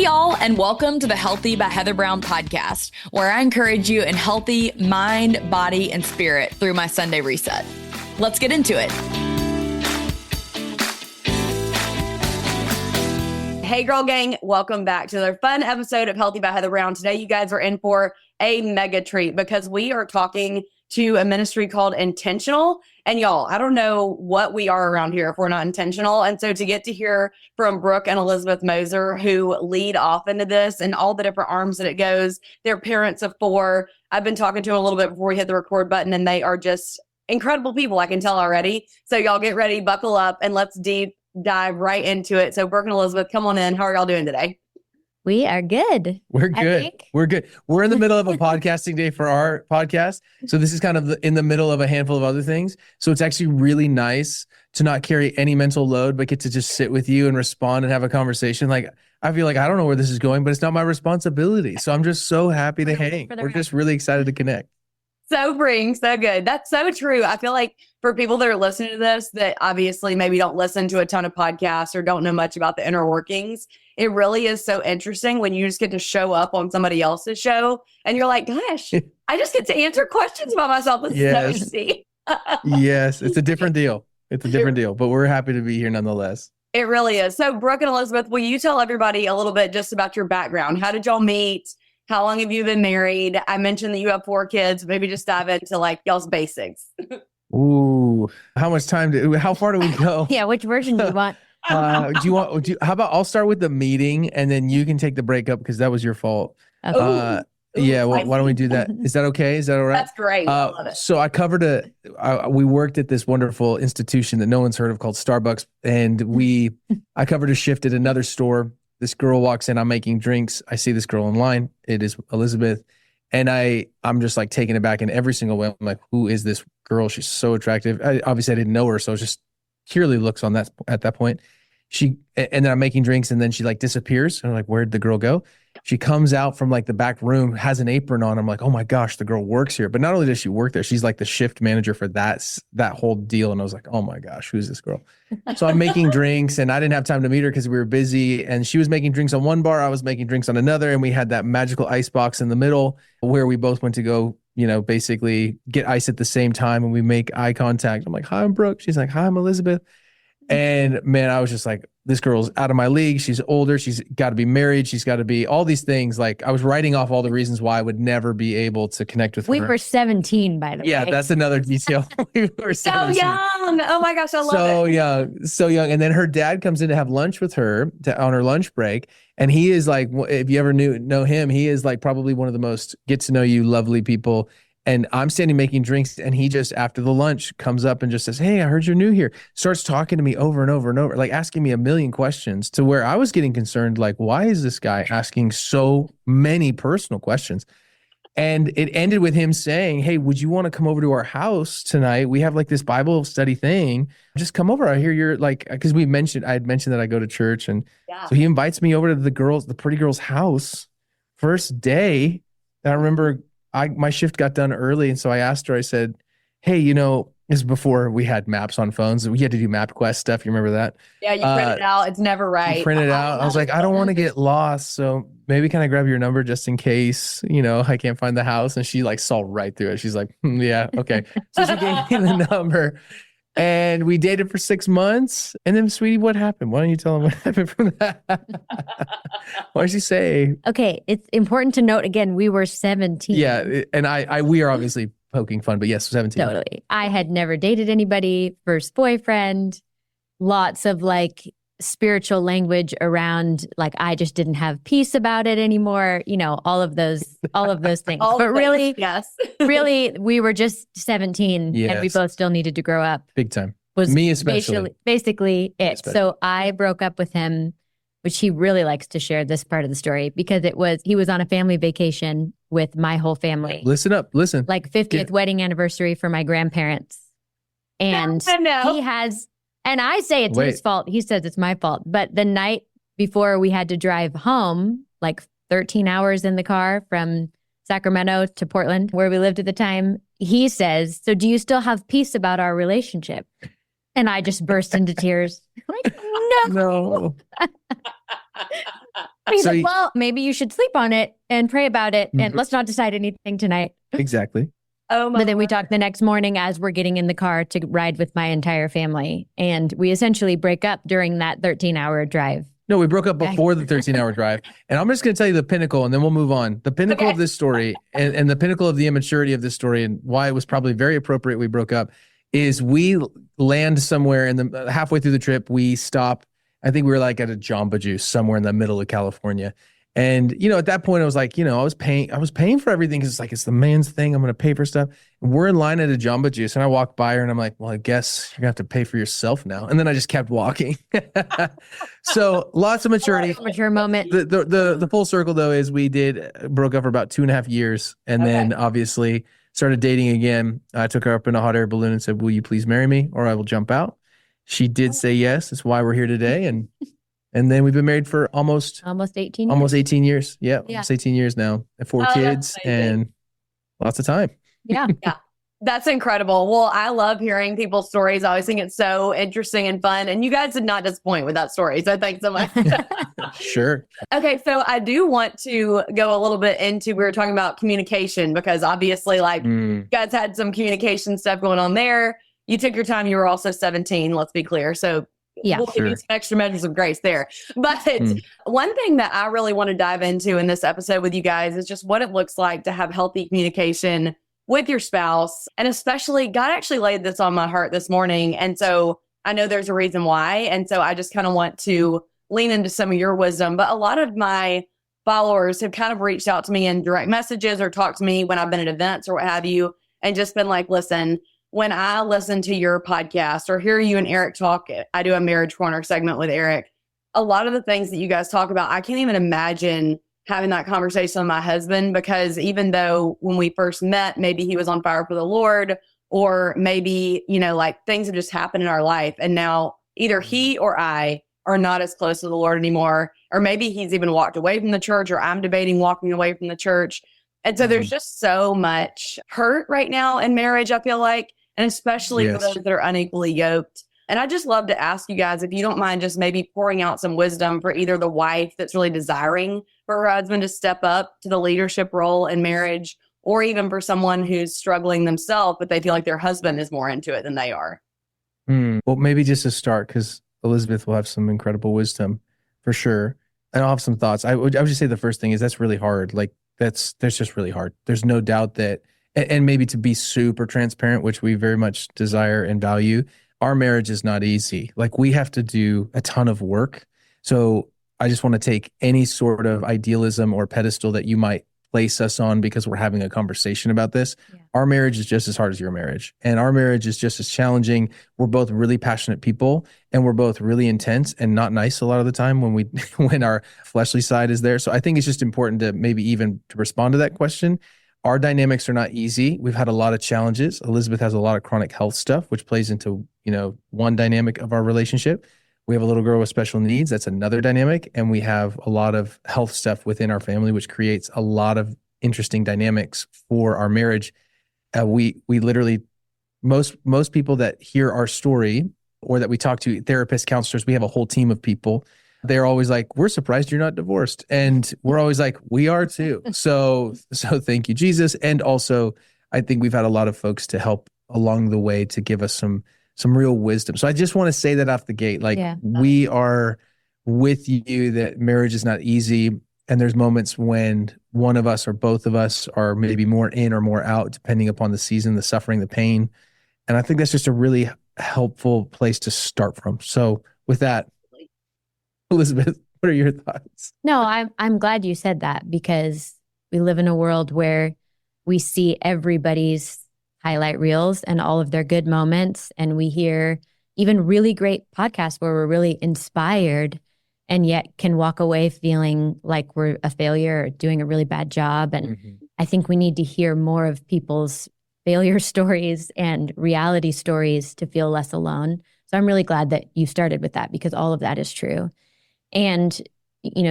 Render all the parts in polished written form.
y'all, and welcome to the Healthy by Heather Brown podcast, where I encourage you in healthy mind, body, and spirit through my Sunday reset. Let's get into it. Hey, girl gang, welcome back to another fun episode of Healthy by Heather Brown. Today, you guys are in for a mega treat because we are talking to a ministry called Intentional. And y'all, I don't know what we are around here if we're not intentional. And so to get to hear from Brook and Elizabeth Mosser, who lead off into this and all the different arms that it goes, they're parents of 4. I've been talking to them a little bit before we hit the record button, and they are just incredible people, I can tell already. So y'all get ready, buckle up, and let's deep dive right into it. So Brook and Elizabeth, come on in. How are y'all doing today? We are good. We're good. We're good. We're in the middle of a podcasting day for our podcast. So this is kind of in the middle of a handful of other things. So it's actually really nice to not carry any mental load, but get to just sit with you and respond and have a conversation. Like, I feel like I don't know where this is going, but it's not my responsibility. So I'm just so happy to hang. We're just really excited to connect. So freeing, so good. That's so true. I feel like for people that are listening to this, that obviously maybe don't listen to a ton of podcasts or don't know much about the inner workings, it really is so interesting when you just get to show up on somebody else's show and you're like, gosh, I just get to answer questions about myself. This is so easy. Yes, it's a different deal. It's a different deal, but we're happy to be here nonetheless. It really is. So Brook and Elizabeth, will you tell everybody a little bit just about your background? How did y'all meet? How long have you been married? I mentioned that you have 4 kids. Maybe just dive into like y'all's basics. Ooh, how much time how far do we go? Yeah, which version do you want? How about I'll start with the meeting and then you can take the break up because that was your fault. Okay. Yeah, well, why don't we do that? Is that okay? Is that all right? That's great. I love it. So I covered we worked at this wonderful institution that no one's heard of called Starbucks. And I covered a shift at another store. This girl walks in, I'm making drinks. I see this girl in line. It is Elizabeth. And I'm just like taken aback in every single way. I'm like, who is this girl? She's so attractive. Obviously I didn't know her. So it was just purely looks on that at that point. And then I'm making drinks and then she like disappears. And I'm like, where'd the girl go? She comes out from like the back room, has an apron on. I'm like, oh my gosh, the girl works here. But not only does she work there, she's like the shift manager for that whole deal. And I was like, oh my gosh, who's this girl? So I'm making drinks and I didn't have time to meet her because we were busy. And she was making drinks on one bar. I was making drinks on another. And we had that magical ice box in the middle where we both went to go, basically get ice at the same time. And we make eye contact. I'm like, hi, I'm Brooke. She's like, hi, I'm Elizabeth. And man, I was just like, this girl's out of my league. She's older. She's got to be married. She's got to be all these things. Like I was writing off all the reasons why I would never be able to connect with her. We were 17, by the way. Yeah, that's another detail. We were 17. So young. Oh my gosh, I love it. So young. And then her dad comes in to have lunch with her on her lunch break. And he is like, if you ever know him, he is like probably one of the most get to know you lovely people. And I'm standing making drinks and he just after the lunch comes up and just says, hey, I heard you're new here. Starts talking to me over and over and over, like asking me a million questions to where I was getting concerned. Like, why is this guy asking so many personal questions? And it ended with him saying, hey, would you want to come over to our house tonight? We have like this Bible study thing. Just come over. I hear you're like, because I had mentioned that I go to church. And so he invites me over to the pretty girl's house. First day. And I remember my shift got done early. And so I asked her, I said, hey, this is before we had maps on phones. We had to do MapQuest stuff. You remember that? Yeah, you print it out. It's never right. You print it out. I was like, I don't want to get lost. So maybe can I grab your number just in case, I can't find the house? And she like saw right through it. She's like, yeah, okay. So she gave me the number. And we dated for 6 months. And then, sweetie, what happened? Why don't you tell them what happened from that? What did she say? Okay, it's important to note again, we were 17. Yeah, and we are obviously poking fun, but yes, 17. Totally. I had never dated anybody, first boyfriend, lots of like spiritual language around like I just didn't have peace about it anymore, all of those things. But really, yes. really, we were just 17 and we both still needed to grow up. Big time. Was me especially. Basically it. Especially. So I broke up with him, which he really likes to share this part of the story because he was on a family vacation with my whole family. Listen up, listen. Like 50th wedding anniversary for my grandparents. And he has, and I say it's his fault. He says it's my fault. But the night before we had to drive home, like 13 hours in the car from Sacramento to Portland, where we lived at the time, he says, so do you still have peace about our relationship? And I just burst into tears. Like, no. He's like, well, maybe you should sleep on it and pray about it. And let's not decide anything tonight. Exactly. But then we talked the next morning as we're getting in the car to ride with my entire family. And we essentially break up during that 13-hour drive. No, we broke up before the 13-hour drive. And I'm just going to tell you the pinnacle, and then we'll move on. The pinnacle of this story and the pinnacle of the immaturity of this story and why it was probably very appropriate we broke up is we land somewhere in the halfway through the trip. We stop. I think we were like at a Jamba Juice somewhere in the middle of California. And, at that point I was like, I was paying for everything because it's like, it's the man's thing. I'm going to pay for stuff. And we're in line at a Jamba Juice and I walk by her and I'm like, well, I guess you're going to have to pay for yourself now. And then I just kept walking. So lots of maturity. Mature moment. The full circle though is we broke up for about 2.5 years and then obviously started dating again. I took her up in a hot air balloon and said, will you please marry me or I will jump out? She did say yes. That's why we're here today. And then we've been married for almost 18 years. Almost 18 years. Yeah. Almost 18 years now. And 4 kids and lots of time. Yeah. Yeah. That's incredible. Well, I love hearing people's stories. I always think it's so interesting and fun. And you guys did not disappoint with that story. So thanks so much. Sure. Okay. So I do want to go a little bit into, we were talking about communication because obviously you guys had some communication stuff going on there. You took your time. You were also 17, let's be clear. So we'll give you some extra measures of grace there. But one thing that I really want to dive into in this episode with you guys is just what it looks like to have healthy communication with your spouse. And especially, God actually laid this on my heart this morning. And so I know there's a reason why. And so I just kind of want to lean into some of your wisdom. But a lot of my followers have kind of reached out to me in direct messages or talked to me when I've been at events or what have you, and just been like, listen, when I listen to your podcast or hear you and Eric talk, I do a Marriage Corner segment with Eric. A lot of the things that you guys talk about, I can't even imagine having that conversation with my husband, because even though when we first met, maybe he was on fire for the Lord, or maybe, things have just happened in our life. And now either he or I are not as close to the Lord anymore, or maybe he's even walked away from the church, or I'm debating walking away from the church. And so there's just so much hurt right now in marriage, I feel like. And especially for those that are unequally yoked. And I just love to ask you guys, if you don't mind just maybe pouring out some wisdom for either the wife that's really desiring for her husband to step up to the leadership role in marriage, or even for someone who's struggling themselves, but they feel like their husband is more into it than they are. Well, maybe just to start, because Elizabeth will have some incredible wisdom for sure. And I'll have some thoughts. I would just say the first thing is that's really hard. That's just really hard. There's no doubt that. And maybe to be super transparent, which we very much desire and value, our marriage is not easy. We have to do a ton of work. So I just want to take any sort of idealism or pedestal that you might place us on because we're having a conversation about this. Yeah. Our marriage is just as hard as your marriage. And our marriage is just as challenging. We're both really passionate people, and we're both really intense and not nice a lot of the time when our fleshly side is there. So I think it's just important to maybe even to respond to that question. Our dynamics are not easy. We've had a lot of challenges. Elizabeth has a lot of chronic health stuff, which plays into, one dynamic of our relationship. We have a little girl with special needs. That's another dynamic. And we have a lot of health stuff within our family, which creates a lot of interesting dynamics for our marriage. We literally, most people that hear our story or that we talk to, therapists, counselors, we have a whole team of people. They're always like, we're surprised you're not divorced. And we're always like, we are too. So thank you, Jesus. And also, I think we've had a lot of folks to help along the way to give us some real wisdom. So I just want to say that off the gate. We are with you that marriage is not easy. And there's moments when one of us or both of us are maybe more in or more out, depending upon the season, the suffering, the pain. And I think that's just a really helpful place to start from. So with that, Elizabeth, what are your thoughts? No, I'm glad you said that, because we live in a world where we see everybody's highlight reels and all of their good moments. And we hear even really great podcasts where we're really inspired and yet can walk away feeling like we're a failure or doing a really bad job. And I think we need to hear more of people's failure stories and reality stories to feel less alone. So I'm really glad that you started with that, because all of that is true. And,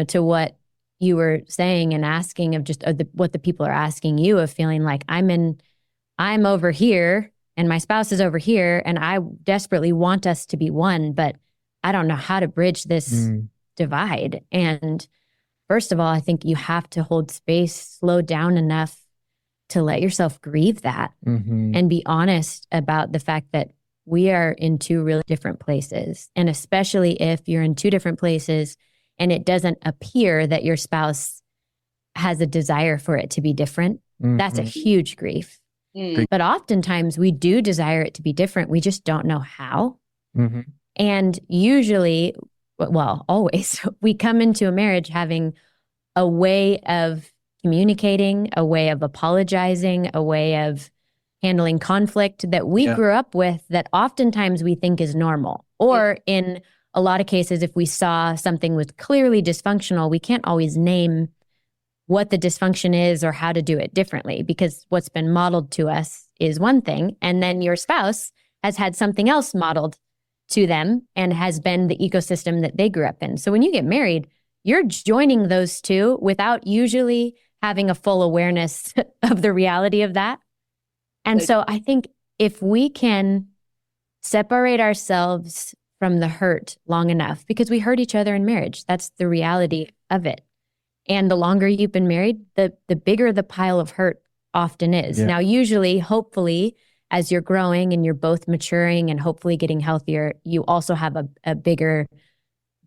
to what you were saying and asking of just what the people are asking you, of feeling like I'm over here and my spouse is over here and I desperately want us to be one, but I don't know how to bridge this divide. And first of all, I think you have to hold space, slow down enough to let yourself grieve that and be honest about the fact that we are in two really different places. And especially if you're in two different places and it doesn't appear that your spouse has a desire for it to be different, that's a huge grief. But oftentimes we do desire it to be different. We just don't know how. And usually, well, always, we come into a marriage having a way of communicating, a way of apologizing, a way of handling conflict that we grew up with that oftentimes we think is normal. Or in a lot of cases, if we saw something was clearly dysfunctional, we can't always name what the dysfunction is or how to do it differently, because what's been modeled to us is one thing. And then your spouse has had something else modeled to them and has been the ecosystem that they grew up in. So when you get married, you're joining those two without usually having a full awareness of the reality of that. And so I think if we can separate ourselves from the hurt long enough, because we hurt each other in marriage, that's the reality of it. And the longer you've been married, the bigger the pile of hurt often is. Now, usually, hopefully, as you're growing and you're both maturing and hopefully getting healthier, you also have a bigger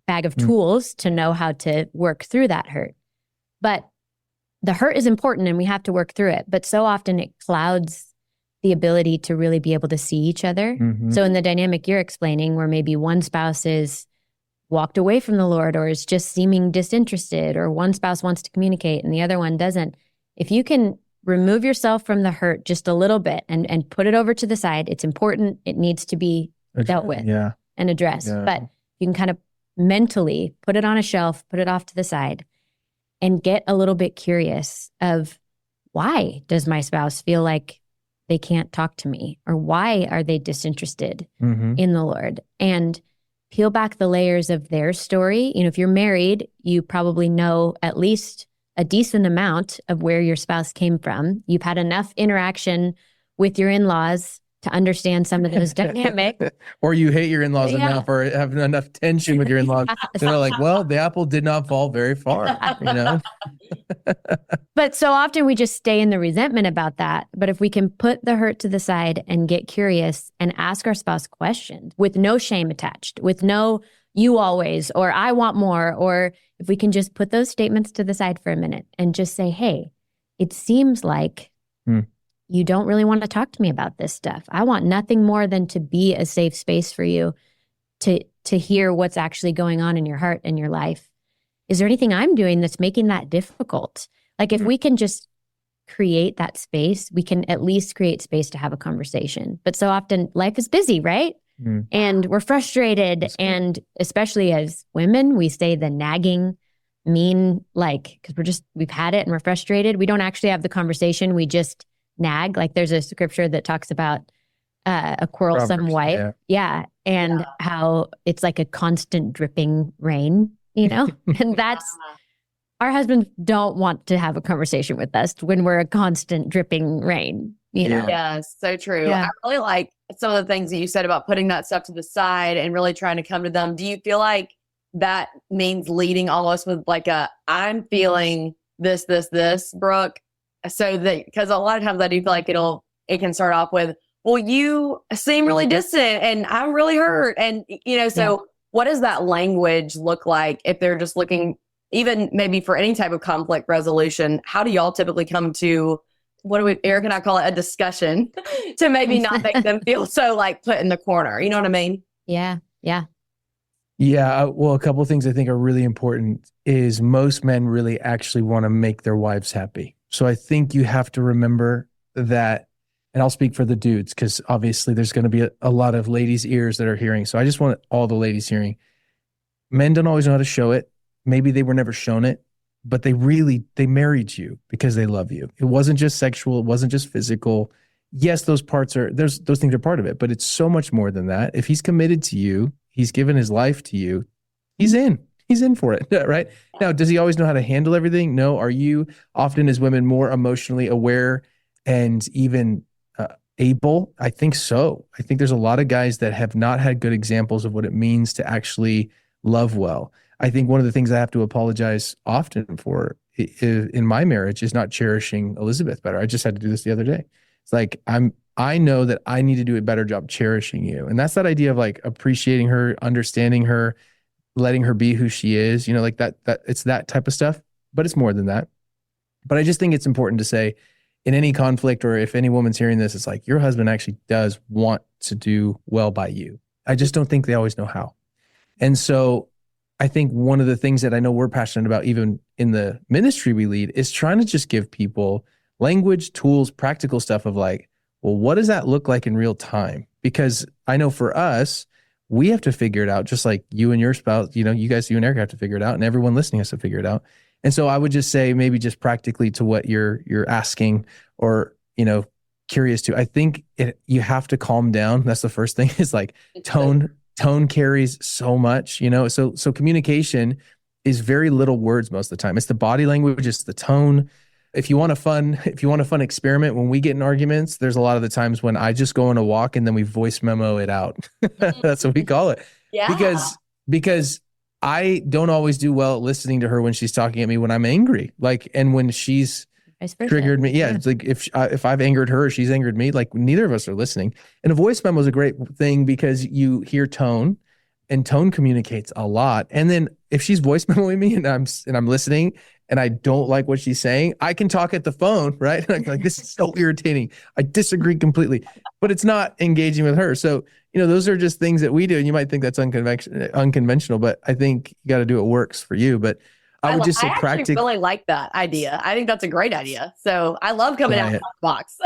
bag of tools to know how to work through that hurt. But the hurt is important and we have to work through it. But so often it clouds the ability to really be able to see each other. So in the dynamic you're explaining, where maybe one spouse is walked away from the Lord or is just seeming disinterested, or one spouse wants to communicate and the other one doesn't. If you can remove yourself from the hurt just a little bit and put it over to the side, it's important. It needs to be dealt with and addressed. But you can kind of mentally put it on a shelf, put it off to the side, and get a little bit curious of, why does my spouse feel like they can't talk to me? Or why are they disinterested in the Lord? And peel back the layers of their story. You know, if you're married, you probably know at least a decent amount of where your spouse came from. You've had enough interaction with your in-laws to understand some of those dynamics. Or you hate your in-laws enough, or have enough tension with your in-laws. They're like, well, the apple did not fall very far, you know? But so often we just stay in the resentment about that. But if we can put the hurt to the side and get curious and ask our spouse questions with no shame attached, with no you always, or I want more, or if we can just put those statements to the side for a minute and just say, hey, it seems like you don't really want to talk to me about this stuff. I want nothing more than to be a safe space for you to hear what's actually going on in your heart and your life. Is there anything I'm doing that's making that difficult? Like if we can just create that space, we can at least create space to have a conversation. But so often life is busy, right? And we're frustrated. And especially as women, we say the nagging, mean, like, because we've had it and we're frustrated. We don't actually have the conversation. We just nag. Like there's a scripture that talks about a quarrelsome wife. And how it's like a constant dripping rain, you know? And that's, our husbands don't want to have a conversation with us when we're a constant dripping rain, you know? Yeah, so true. I really like some of the things that you said about putting that stuff to the side and really trying to come to them. Do you feel like that means leading almost with like I'm feeling this, Brooke? So that, because a lot of times I do feel like it can start off with, well, you seem really distant and I'm really hurt. And, you know, so what does that language look like if they're just looking, even maybe for any type of conflict resolution? How do y'all typically come to, Eric and I call it a discussion to maybe not make them feel so like put in the corner? You know what I mean? Yeah. Well, a couple of things I think are really important is most men really actually want to make their wives happy. So I think you have to remember that, and I'll speak for the dudes because obviously there's going to be a lot of ladies' ears that are hearing. So I just want all the ladies hearing. Men don't always know how to show it. Maybe they were never shown it, but they married you because they love you. It wasn't just sexual. It wasn't just physical. Yes, those things are part of it, but it's so much more than that. If he's committed to you, he's given his life to you, he's in for it, right? Now, does he always know how to handle everything? No. Are you often as women more emotionally aware and even able? I think so. I think there's a lot of guys that have not had good examples of what it means to actually love well. I think one of the things I have to apologize often for in my marriage is not cherishing Elizabeth better. I just had to do this the other day. It's like, I know that I need to do a better job cherishing you. And that's that idea of like appreciating her, understanding her, letting her be who she is, like that it's that type of stuff, but it's more than that. But I just think it's important to say in any conflict, or if any woman's hearing this, it's like your husband actually does want to do well by you. I just don't think they always know how. And so I think one of the things that I know we're passionate about, even in the ministry we lead, is trying to just give people language, tools, practical stuff of like, well, what does that look like in real time? Because I know for us, we have to figure it out, just like you and your spouse, you and Eric have to figure it out, and everyone listening has to figure it out. And so I would just say, maybe just practically to what you're asking, or, curious to, I think you have to calm down. That's the first thing, is like tone carries so much, so communication is very little words most of the time. It's the body language, it's the tone. If you want a fun experiment, when we get in arguments, there's a lot of the times when I just go on a walk and then we voice memo it out. That's what we call it. Yeah. Because I don't always do well at listening to her when she's talking at me when I'm angry. Like, and when she's triggered me. Yeah. It's like if I've angered her or she's angered me, like neither of us are listening. And a voice memo is a great thing because you hear tone, and tone communicates a lot. And then if she's voice memoing me and I'm listening and I don't like what she's saying, I can talk at the phone, right? Like, this is so irritating. I disagree completely, but it's not engaging with her. So, those are just things that we do. And you might think that's unconventional, but I think you got to do what works for you. But I would just say practically. I really like that idea. I think that's a great idea. So I love coming out of the box.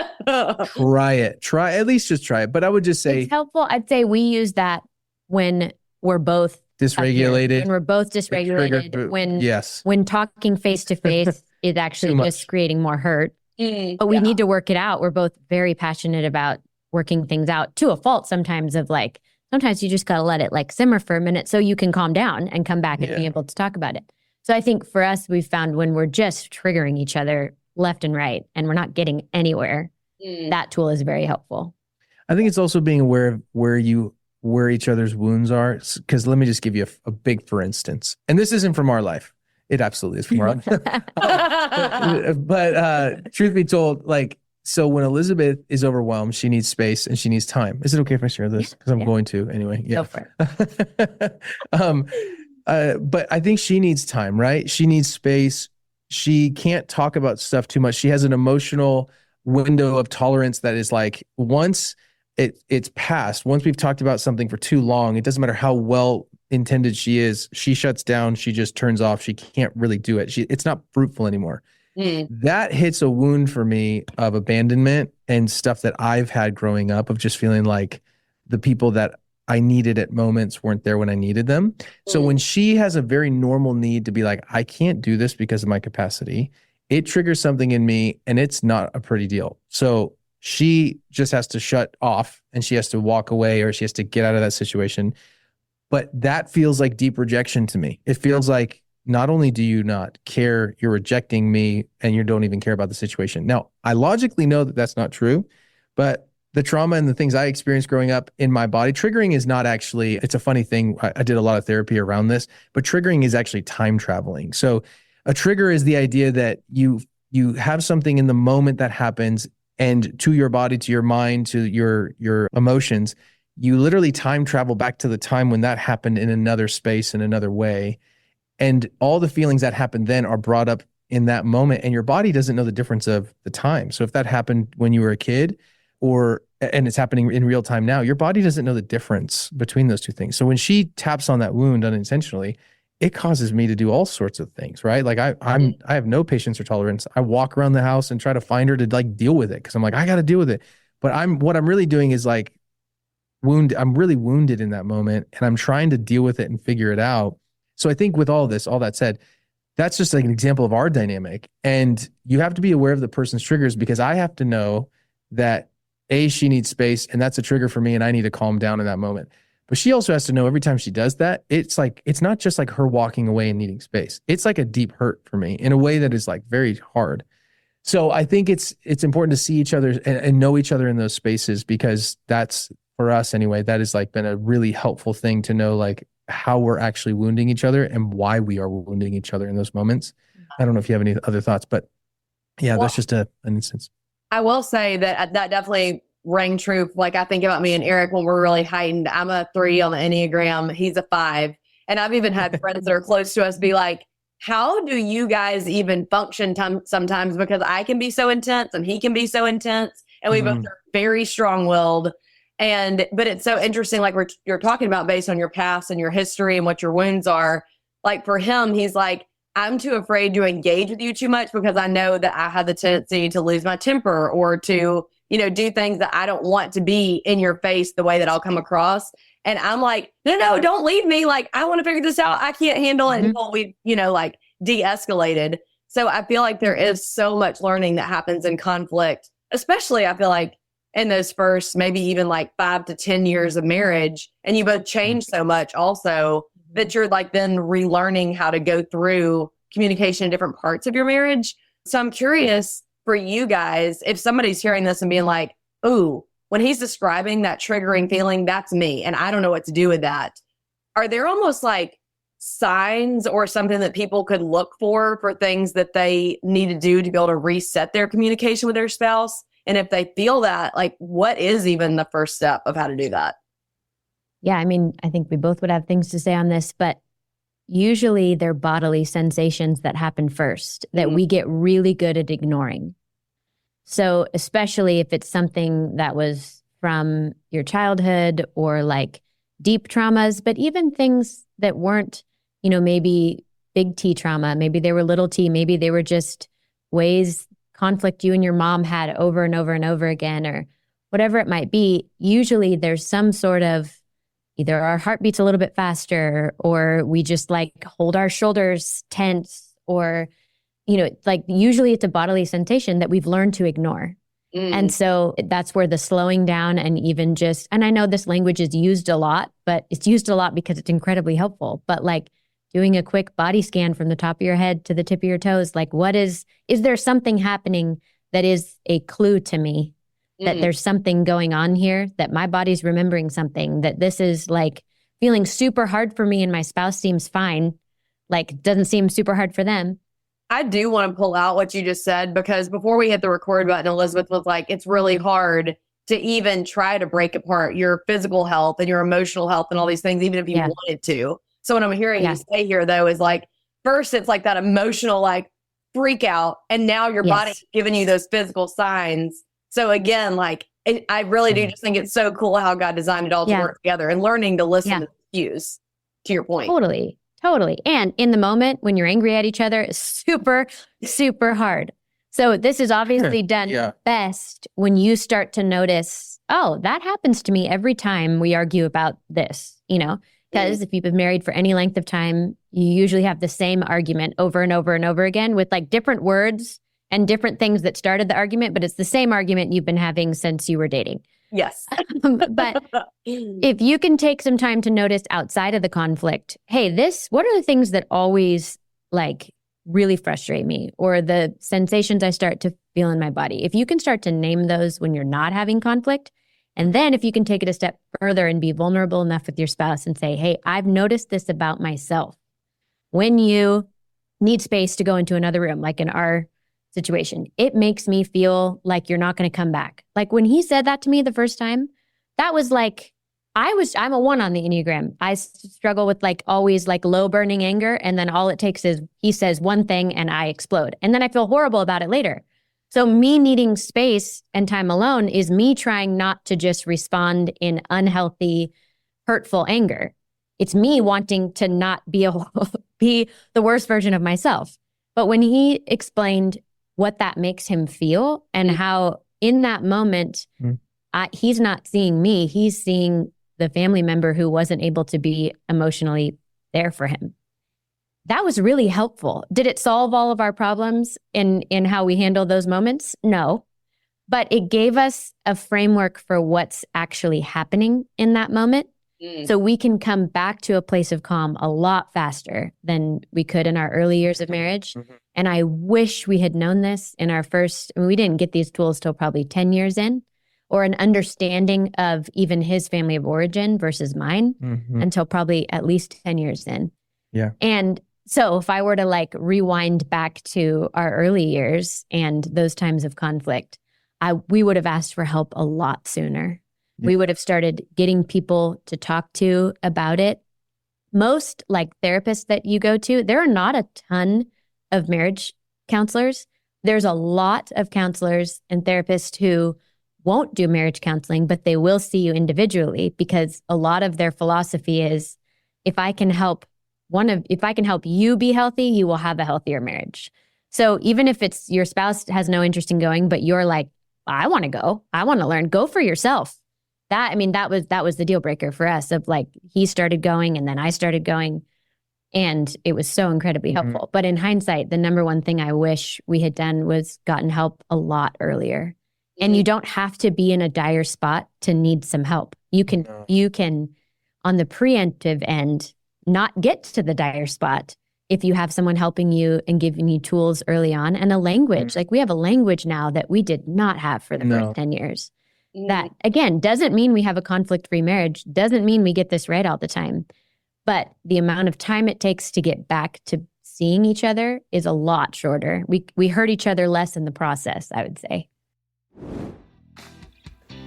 Try it. At least just try it. But I would just say it's helpful. I'd say we use that when we're both dysregulated. When we're both dysregulated. When talking face to face is actually just creating more hurt. But we need to work it out. We're both very passionate about working things out, to a fault sometimes, of like, sometimes you just got to let it like simmer for a minute so you can calm down and come back and be able to talk about it. So I think for us, we've found when we're just triggering each other left and right and we're not getting anywhere, that tool is very helpful. I think it's also being aware of where each other's wounds are. Because let me just give you a big for instance. And this isn't from our life. It absolutely is from our life. But truth be told, like, so when Elizabeth is overwhelmed, she needs space and she needs time. Is it okay if I share this? Because I'm going to anyway. Yeah. Go for it. But I think she needs time, right? She needs space. She can't talk about stuff too much. She has an emotional window of tolerance that is like, once it's passed, once we've talked about something for too long, it doesn't matter how well intended she is, she shuts down, she just turns off. She can't really do it. It's not fruitful anymore. That hits a wound for me of abandonment and stuff that I've had growing up, of just feeling like the people that I needed at moments weren't there when I needed them. So when she has a very normal need to be like, I can't do this because of my capacity, it triggers something in me, and it's not a pretty deal. So she just has to shut off, and she has to walk away, or she has to get out of that situation. But that feels like deep rejection to me. It feels like, not only do you not care, you're rejecting me, and you don't even care about the situation. Now, I logically know that that's not true, but the trauma and the things I experienced growing up in my body, triggering is not actually, it's a funny thing. I did a lot of therapy around this, but triggering is actually time traveling. So a trigger is the idea that you have something in the moment that happens, and to your body, to your mind, to your emotions, you literally time travel back to the time when that happened in another space, in another way. And all the feelings that happened then are brought up in that moment, and your body doesn't know the difference of the time. So if that happened when you were a kid, and it's happening in real time now, your body doesn't know the difference between those two things. So when she taps on that wound unintentionally, it causes me to do all sorts of things, right? Like I have no patience or tolerance. I walk around the house and try to find her to like deal with it, because I'm like, I got to deal with it. But what I'm really doing is like I'm really wounded in that moment, and I'm trying to deal with it and figure it out. So I think with all that said, that's just like an example of our dynamic. And you have to be aware of the person's triggers, because I have to know that she needs space, and that's a trigger for me, and I need to calm down in that moment. But she also has to know every time she does that, it's not just like her walking away and needing space. It's like a deep hurt for me in a way that is like very hard. So I think it's important to see each other and know each other in those spaces, because that's, for us anyway, that has like been a really helpful thing to know. Like, how we're actually wounding each other and why we are wounding each other in those moments. I don't know if you have any other thoughts, but yeah, that's just an instance. I will say that definitely rang true. Like I think about me and Eric when we're really heightened. I'm a 3 on the Enneagram. He's a 5. And I've even had friends that are close to us be like, how do you guys even function sometimes? Because I can be so intense and he can be so intense. And we both are very strong-willed. But it's so interesting, like you're talking about based on your past and your history and what your wounds are. Like for him, he's like, I'm too afraid to engage with you too much because I know that I have the tendency to lose my temper or to, do things that I don't want to be in your face the way that I'll come across. And I'm like, no, don't leave me. Like, I want to figure this out. I can't handle it until we've, like de-escalated. So I feel like there is so much learning that happens in conflict, especially I feel like in those first, maybe even like 5 to 10 years of marriage. And you both change so much also that you're like then relearning how to go through communication in different parts of your marriage. So I'm curious for you guys, if somebody's hearing this and being like, ooh, when he's describing that triggering feeling, that's me. And I don't know what to do with that. Are there almost like signs or something that people could look for things that they need to do to be able to reset their communication with their spouse? And if they feel that, like, what is even the first step of how to do that? Yeah, I mean, I think we both would have things to say on this, but usually they're bodily sensations that happen first that we get really good at ignoring. So especially if it's something that was from your childhood or like deep traumas, but even things that weren't, maybe big T trauma, maybe they were little t, maybe they were just ways conflict you and your mom had over and over and over again, or whatever it might be. Usually there's some sort of either our heart beats a little bit faster or we just like hold our shoulders tense or, like usually it's a bodily sensation that we've learned to ignore. And so that's where the slowing down and even just, and I know this language is used a lot, but it's used a lot because it's incredibly helpful. But like doing a quick body scan from the top of your head to the tip of your toes, like is there something happening that is a clue to me that there's something going on here, that my body's remembering something, that this is like feeling super hard for me and my spouse seems fine, like doesn't seem super hard for them. I do want to pull out what you just said, because before we hit the record button, Elizabeth was like, it's really hard to even try to break apart your physical health and your emotional health and all these things, even if you wanted to. So what I'm hearing you say here, though, is like, first, it's like that emotional, like freak out. And now your body's giving you those physical signs. So again, like, I really do just think it's so cool how God designed it all to work together and learning to listen to the cues, to your point. Totally. And in the moment when you're angry at each other, it's super, super hard. So this is obviously done best when you start to notice, oh, that happens to me every time we argue about this, because if you've been married for any length of time, you usually have the same argument over and over and over again with like different words and different things that started the argument, but it's the same argument you've been having since you were dating. Yes. But if you can take some time to notice outside of the conflict, hey, what are the things that always like really frustrate me, or the sensations I start to feel in my body? If you can start to name those when you're not having conflict, and then if you can take it a step further and be vulnerable enough with your spouse and say, hey, I've noticed this about myself. When you need space to go into another room, like in our situation, it makes me feel like you're not going to come back. Like when he said that to me the first time, that was like, I'm a 1 on the Enneagram. I struggle with like always like low burning anger. And then all it takes is he says one thing and I explode. And then I feel horrible about it later. So me needing space and time alone is me trying not to just respond in unhealthy, hurtful anger. It's me wanting to not be the worst version of myself. But when he explained what that makes him feel and how in that moment, he's not seeing me, he's seeing the family member who wasn't able to be emotionally there for him. That was really helpful. Did it solve all of our problems in how we handle those moments? No. But it gave us a framework for what's actually happening in that moment. So we can come back to a place of calm a lot faster than we could in our early years of marriage. And I wish we had known this in our first, we didn't get these tools till probably 10 years in, or an understanding of even his family of origin versus mine until probably at least 10 years in. Yeah. And so if I were to like rewind back to our early years and those times of conflict, we would have asked for help a lot sooner. Yeah. We would have started getting people to talk to about it. Most like therapists that you go to, there are not a ton of marriage counselors. There's a lot of counselors and therapists who won't do marriage counseling, but they will see you individually, because a lot of their philosophy is, if I can help you be healthy, you will have a healthier marriage. So even if it's your spouse has no interest in going, but you're like, I want to go, I want to learn, go for yourself. That was the deal breaker for us, of like, he started going and then I started going, and it was so incredibly helpful. But in hindsight, the number one thing I wish we had done was gotten help a lot earlier. And you don't have to be in a dire spot to need some help. You can on the preemptive end not get to the dire spot if you have someone helping you and giving you tools early on, and a language. Like, we have a language now that we did not have for the first 10 years. That, again, doesn't mean we have a conflict-free marriage, doesn't mean we get this right all the time. But the amount of time it takes to get back to seeing each other is a lot shorter. We hurt each other less in the process, I would say.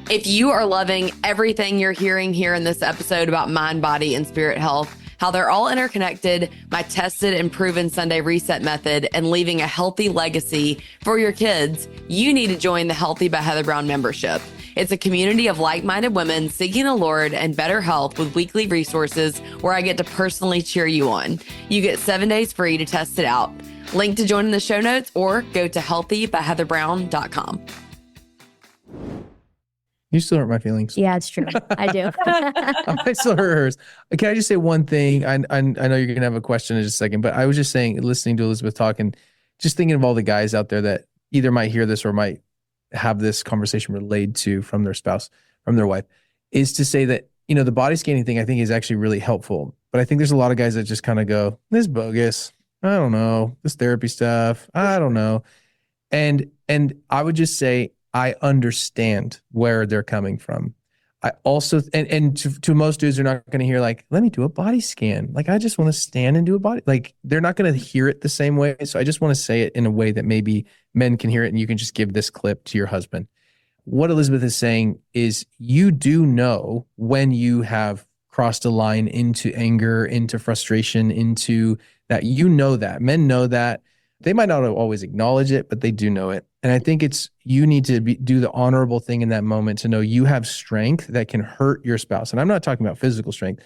If you are loving everything you're hearing here in this episode about mind, body, and spirit health, how they're all interconnected, my tested and proven Sunday reset method, and leaving a healthy legacy for your kids, you need to join the Healthy by Heather Brown membership. It's a community of like-minded women seeking the Lord and better health, with weekly resources where I get to personally cheer you on. You get 7 days free to test it out. Link to join in the show notes, or go to healthybyheatherbrown.com. You still hurt my feelings. Yeah, it's true. I do. I still hurt hers. Can I just say one thing? I know you're going to have a question in just a second, but I was just saying, listening to Elizabeth talk and just thinking of all the guys out there that either might hear this or might have this conversation relayed to from their spouse, from their wife, is to say that, the body scanning thing I think is actually really helpful. But I think there's a lot of guys that just kind of go, this is bogus. I don't know. This therapy stuff. I don't know. And I would just say, I understand where they're coming from. I also, and to most dudes, they're not going to hear like, let me do a body scan. Like, I just want to stand and do a body. Like, they're not going to hear it the same way. So I just want to say it in a way that maybe men can hear it, and you can just give this clip to your husband. What Elizabeth is saying is, you do know when you have crossed a line into anger, into frustration, into that. That men know that. They might not always acknowledge it, but they do know it. And I think you need to do the honorable thing in that moment, to know you have strength that can hurt your spouse. And I'm not talking about physical strength.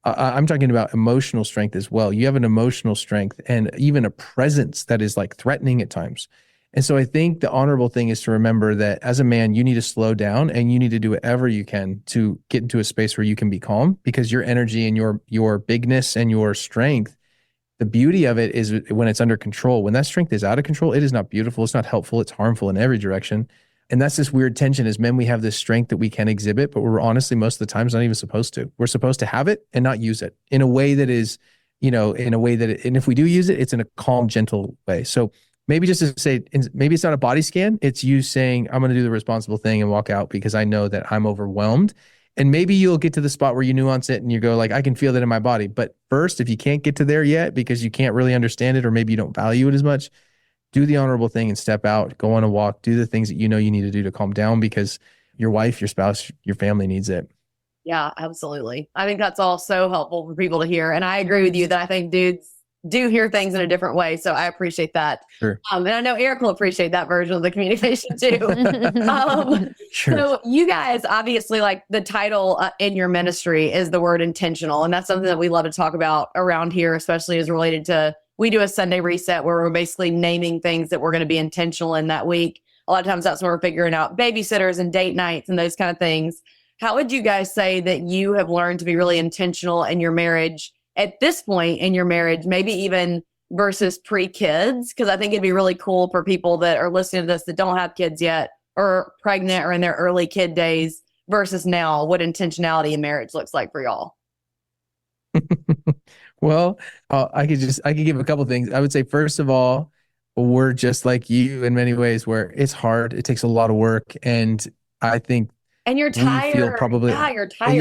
I'm talking about emotional strength as well. You have an emotional strength and even a presence that is like threatening at times. And so I think the honorable thing is to remember that as a man, you need to slow down, and you need to do whatever you can to get into a space where you can be calm, because your energy and your bigness and your strength, the beauty of it is when it's under control. When that strength is out of control, it is not beautiful. It's not helpful. It's harmful in every direction. And that's this weird tension. As men, we have this strength that we can exhibit, but we're honestly most of the times not even supposed to. We're supposed to have it and not use it in a way that is, and if we do use it, it's in a calm, gentle way. So maybe just to say, maybe it's not a body scan. It's you saying, I'm going to do the responsible thing and walk out because I know that I'm overwhelmed. And maybe you'll get to the spot where you nuance it and you go like, I can feel that in my body. But first, if you can't get to there yet because you can't really understand it, or maybe you don't value it as much, do the honorable thing and step out, go on a walk, do the things that you need to do to calm down, because your wife, your spouse, your family needs it. Yeah, absolutely. I think that's all so helpful for people to hear. And I agree with you that I think dudes do hear things in a different way. So I appreciate that. Sure. And I know Eric will appreciate that version of the communication too. Sure. So you guys, obviously, like, the title in your ministry is the word intentional. And that's something that we love to talk about around here, especially as related to, we do a Sunday reset where we're basically naming things that we're going to be intentional in that week. A lot of times that's when we're figuring out babysitters and date nights and those kind of things. How would you guys say that you have learned to be really intentional in your marriage at this point in your marriage, maybe even versus pre-kids? Because I think it'd be really cool for people that are listening to this that don't have kids yet, or pregnant, or in their early kid days, versus now, what intentionality in marriage looks like for y'all. Well, I could give a couple things. I would say, first of all, we're just like you in many ways, where it's hard. It takes a lot of work. And I think And you're tired. We feel probably, you're tired.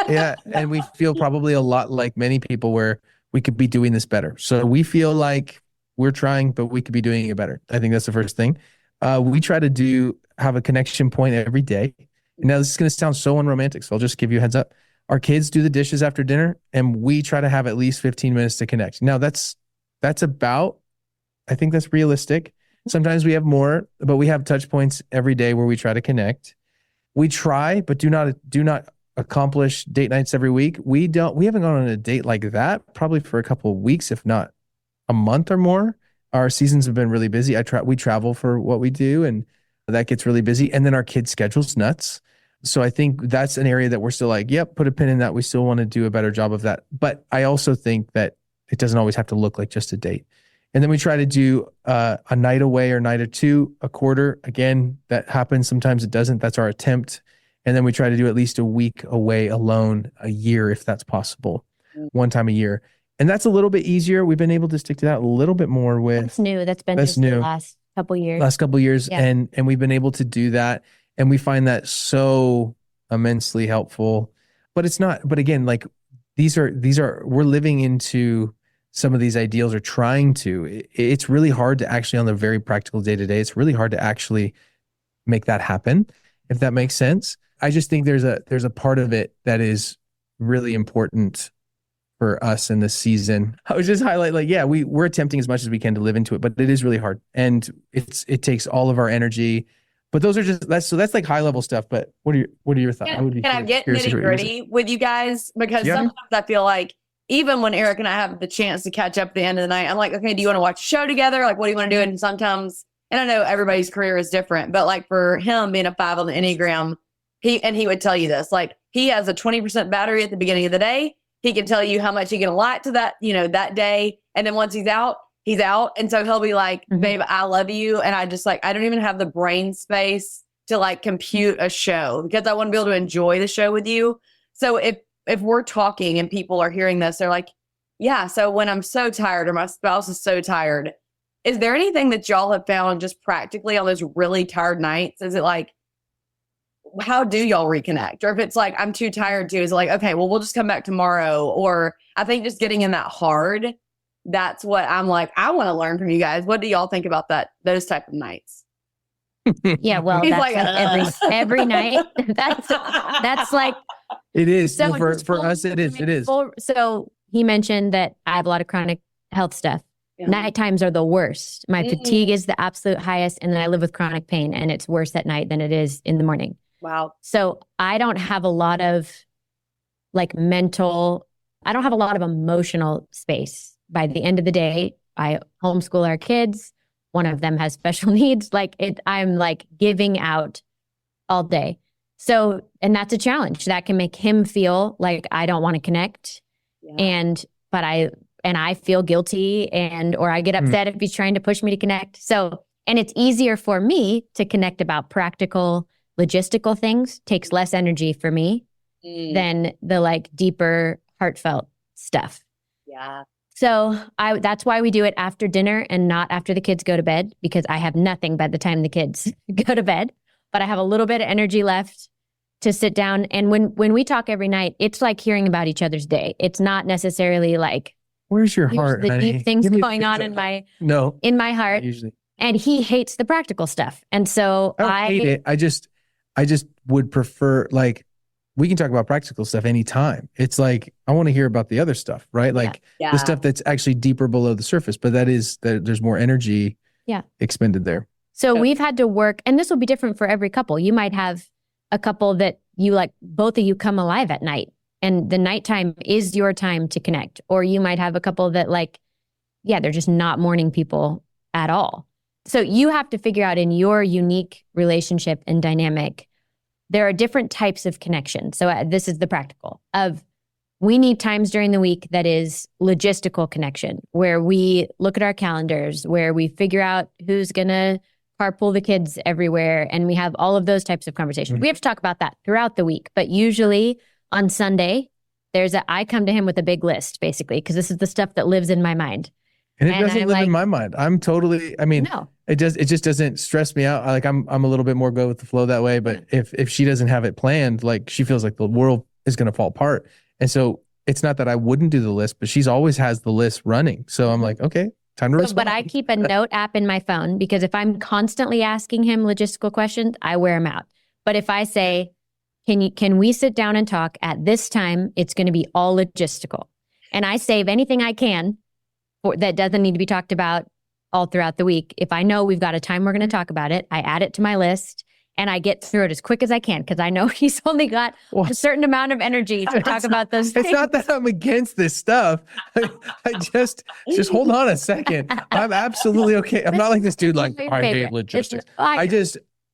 Yeah. And we feel probably a lot like many people where we could be doing this better. So we feel like we're trying, but we could be doing it better. I think that's the first thing. We try to have a connection point every day. Now, this is going to sound so unromantic, so I'll just give you a heads up. Our kids do the dishes after dinner, and we try to have at least 15 minutes to connect. Now, that's about, I think that's realistic. Sometimes we have more, but we have touch points every day where we try to connect. We try, but do not accomplish date nights every week. We haven't gone on a date like that probably for a couple of weeks, if not a month or more. Our seasons have been really busy. We travel for what we do, and that gets really busy. And then our kids' schedule's nuts. So I think that's an area that we're still like, yep, put a pin in that. We still want to do a better job of that. But I also think that it doesn't always have to look like just a date. And then we try to do a night away or night or two a quarter. Again, that happens. Sometimes it doesn't. That's our attempt. And then we try to do at least a week away alone a year, if that's possible, one time a year. And that's a little bit easier. We've been able to stick to that a little bit more with. That's new. That's been just new. The last couple years. Yeah. And we've been able to do that. And we find that so immensely helpful. But it's not, but again, like these are, we're living into some of these ideals, or trying to. It's really hard to actually, on the very practical day to day, it's really hard to actually make that happen, if that makes sense. I just think there's a part of it that is really important for us in this season. I was just highlight, like, yeah, we're attempting as much as we can to live into it, but it is really hard, and it takes all of our energy. But those are just that's like high level stuff. But what are your thoughts? Can I get nitty gritty with you guys? Because sometimes I feel like even when Eric and I have the chance to catch up at the end of the night, I'm like, okay, do you want to watch a show together? Like, what do you want to do? And sometimes, and I know everybody's career is different, but like for him being a 5 on the Enneagram, he would tell you this, like he has a 20% battery at the beginning of the day. He can tell you how much he can allot to that, that day. And then once he's out. And so he'll be like, babe, I love you. And I just like, I don't even have the brain space to like compute a show because I want to be able to enjoy the show with you. So if we're talking and people are hearing this, they're like, yeah, so when I'm so tired or my spouse is so tired, is there anything that y'all have found just practically on those really tired nights? Is it like, how do y'all reconnect? Or if it's like, I'm too tired to, is it like, okay, well, we'll just come back tomorrow. Or I think just getting in that hard, that's what I'm like, I want to learn from you guys. What do y'all think about those type of nights? Yeah, well, He's that's like, every night. That's like it is. So for us, it is. So he mentioned that I have a lot of chronic health stuff. Yeah. Night times are the worst. My fatigue is the absolute highest, and then I live with chronic pain, and it's worse at night than it is in the morning. Wow. So I don't have a lot of I don't have a lot of emotional space. By the end of the day, I homeschool our kids. One of them has special needs. I'm like giving out all day. So, and that's a challenge. That can make him feel like I don't want to connect. Yeah. But I feel guilty or I get upset if he's trying to push me to connect. So, and it's easier for me to connect about practical, logistical things. Takes less energy for me than the deeper, heartfelt stuff. Yeah. So that's why we do it after dinner and not after the kids go to bed, because I have nothing by the time the kids go to bed, but I have a little bit of energy left to sit down. And when we talk every night, it's like hearing about each other's day. It's not necessarily like, where's your heart? The deep things going on in my heart. Usually. And he hates the practical stuff. And so I hate it. I just would prefer, we can talk about practical stuff anytime. It's like, I want to hear about the other stuff, right? The stuff that's actually deeper below the surface, but there's more energy expended there. So we've had to work, and this will be different for every couple. You might have a couple that both of you come alive at night, and the nighttime is your time to connect. Or you might have a couple that they're just not morning people at all. So you have to figure out in your unique relationship and dynamic, there are different types of connection. So this is the practical of, we need times during the week that is logistical connection, where we look at our calendars, where we figure out who's going to carpool the kids everywhere. And we have all of those types of conversations. Mm-hmm. We have to talk about that throughout the week. But usually on Sunday, I come to him with a big list, basically, because this is the stuff that lives in my mind. And it doesn't live in my mind. I'm totally, no. it just doesn't stress me out. Like I'm a little bit more go with the flow that way. But if she doesn't have it planned, like she feels like the world is going to fall apart. And so it's not that I wouldn't do the list, but she's always has the list running. So I'm like, okay, time to respond. But I keep a note app in my phone because if I'm constantly asking him logistical questions, I wear him out. But if I say, can we sit down and talk at this time? It's going to be all logistical. And I save anything I can that doesn't need to be talked about all throughout the week. If I know we've got a time we're going to talk about it, I add it to my list and I get through it as quick as I can because I know he's only got a certain amount of energy to talk about those things. It's not that I'm against this stuff. I just hold on a second. I'm absolutely okay. I'm not like this dude like, I hate logistics.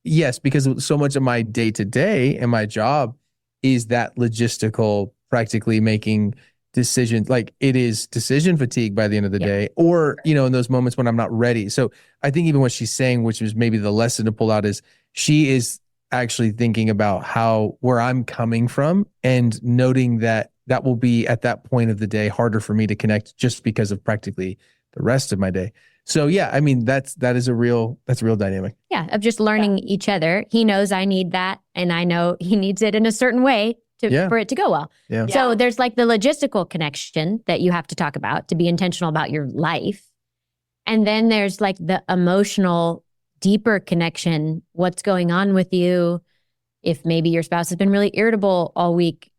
Yes, because so much of my day-to-day and my job is that logistical, practically making decisions. Like it is decision fatigue by the end of the day, or, in those moments when I'm not ready. So I think even what she's saying, which is maybe the lesson to pull out, is she is actually thinking about where I'm coming from and noting that will be at that point of the day harder for me to connect just because of practically the rest of my day. So yeah, that's a real dynamic. Yeah, of just learning each other. He knows I need that, and I know he needs it in a certain way for it to go well. Yeah. So there's like the logistical connection that you have to talk about to be intentional about your life. And then there's like the emotional, deeper connection. What's going on with you? If maybe your spouse has been really irritable all week,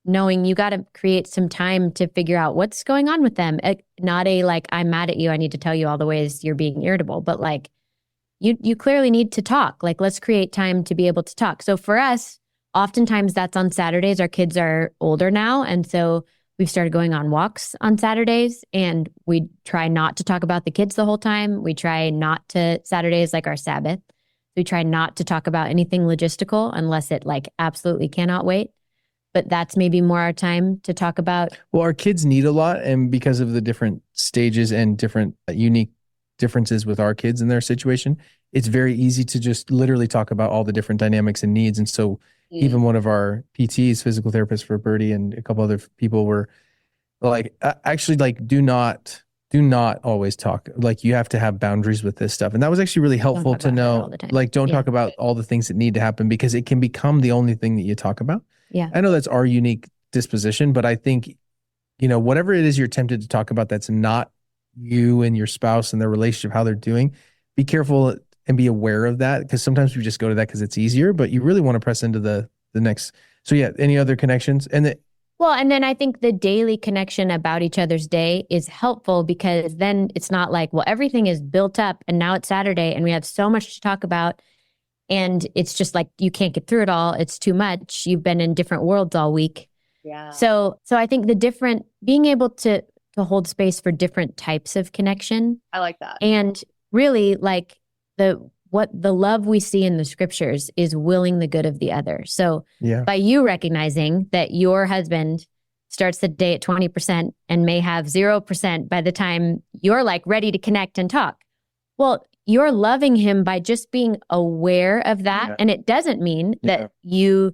knowing you got to create some time to figure out what's going on with them. Not like, I'm mad at you, I need to tell you all the ways you're being irritable, but like you clearly need to talk. Like, let's create time to be able to talk. So for us, oftentimes that's on Saturdays. Our kids are older now. And so we've started going on walks on Saturdays, and we try not to talk about the kids the whole time. We try not to, Saturdays like our Sabbath. We try not to talk about anything logistical unless it like absolutely cannot wait. But that's maybe more our time to talk about. Well, our kids need a lot. And because of the different stages and different unique differences with our kids and their situation, it's very easy to just literally talk about all the different dynamics and needs. And so even one of our PTs, physical therapists for Birdie, and a couple other people were like, actually, like, do not always talk. Like, you have to have boundaries with this stuff. And that was actually really helpful to know. Like, don't talk about all the things that need to happen, because it can become the only thing that you talk about. Yeah. I know that's our unique disposition, but I think, whatever it is you're tempted to talk about that's not you and your spouse and their relationship, how they're doing, be careful and be aware of that, because sometimes we just go to that because it's easier, but you really want to press into the next. So yeah, any other connections? And then I think the daily connection about each other's day is helpful, because then it's not like, well, everything is built up and now it's Saturday and we have so much to talk about. And it's just like, you can't get through it all. It's too much. You've been in different worlds all week. Yeah. So I think being able to hold space for different types of connection. I like that. And really like the love we see in the scriptures is willing the good of the other. So by you recognizing that your husband starts the day at 20% and may have 0% by the time you're like ready to connect and talk. Well, you're loving him by just being aware of that. Yeah. And it doesn't mean that you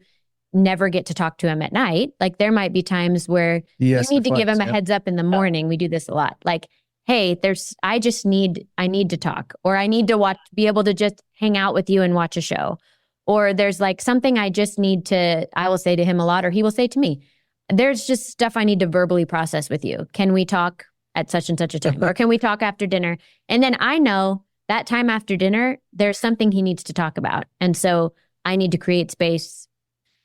never get to talk to him at night. Like, there might be times where you need to give him a heads up in the morning. We do this a lot. Like, hey, I need to talk, or I need to be able to just hang out with you and watch a show. Or there's like something I will say to him a lot, or he will say to me, there's just stuff I need to verbally process with you. Can we talk at such and such a time? Or can we talk after dinner? And then I know that time after dinner, there's something he needs to talk about. And so I need to create space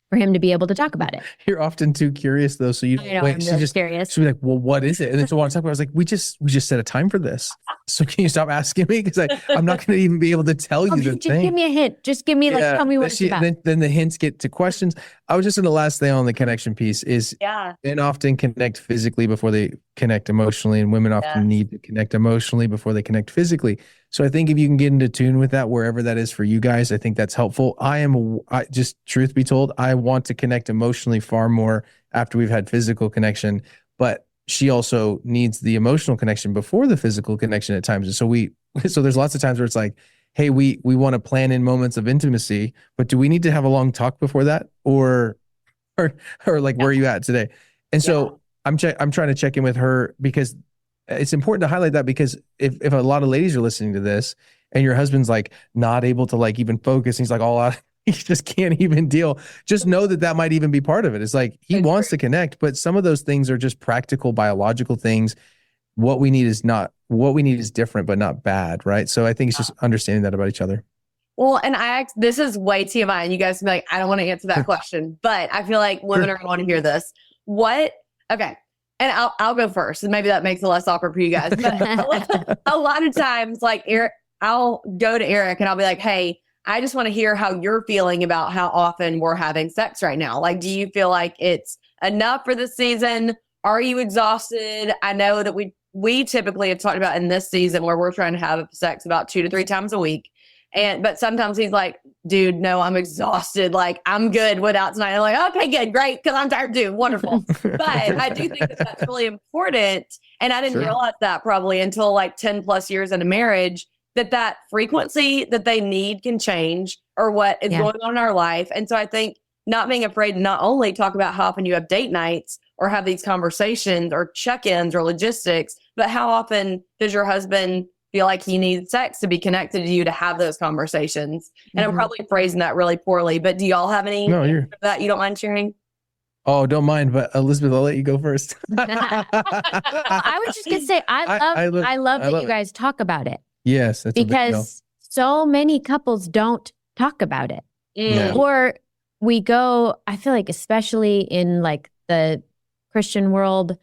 for him to be able to talk about it. You're often too curious though. So you I'm just curious. She'll be like, well, what is it? And then she'll want to talk about it. I was like, we just set a time for this. So can you stop asking me? Because I'm not going to even be able to tell you the thing. Give me a hint. Just give me tell me what it's about. Then the hints get to questions. I was just in the last thing on the connection piece is men often connect physically before they connect emotionally, and women often need to connect emotionally before they connect physically. So I think if you can get into tune with that, wherever that is for you guys, I think that's helpful. I just, truth be told, I want to connect emotionally far more after we've had physical connection, but she also needs the emotional connection before the physical connection at times. And so there's lots of times where it's like, hey, we want to plan in moments of intimacy, but do we need to have a long talk before that? Or like, where are you at today? And so I'm trying to check in with her, because it's important to highlight that, because if a lot of ladies are listening to this and your husband's like not able to like even focus, he's like all out, he just can't even deal. Just know that might even be part of it. It's like he wants to connect, but some of those things are just practical biological things. What we need is different, but not bad, right? So I think it's just understanding that about each other. Well, and this is way TMI, and you guys can be like, I don't want to answer that question, but I feel like women are going to want to hear this. Okay. And I'll go first, and maybe that makes it less awkward for you guys. But a lot of times, like Eric, I'll go to Eric and I'll be like, hey, I just want to hear how you're feeling about how often we're having sex right now. Like, do you feel like it's enough for this season? Are you exhausted? I know that we typically have talked about in this season where we're trying to have sex about 2 to 3 times a week. But sometimes he's like, dude, no, I'm exhausted. Like, I'm good without tonight. I'm like, okay, good, great. Cause I'm tired too. Wonderful. But I do think that that's really important. And I didn't realize that probably until like 10 plus years into marriage, that frequency that they need can change, or what is going on in our life. And so I think not being afraid to not only talk about how often you have date nights or have these conversations or check-ins or logistics, but how often does your husband feel like he needs sex to be connected to you to have those conversations? And I'm probably phrasing that really poorly, but do y'all have any that you don't mind sharing? Oh, don't mind, but Elizabeth, I'll let you go first. I was just gonna say, I love that you guys talk about it. Yes, that's because so many couples don't talk about it, Yeah. or we go. I feel like, especially in like the Christian world,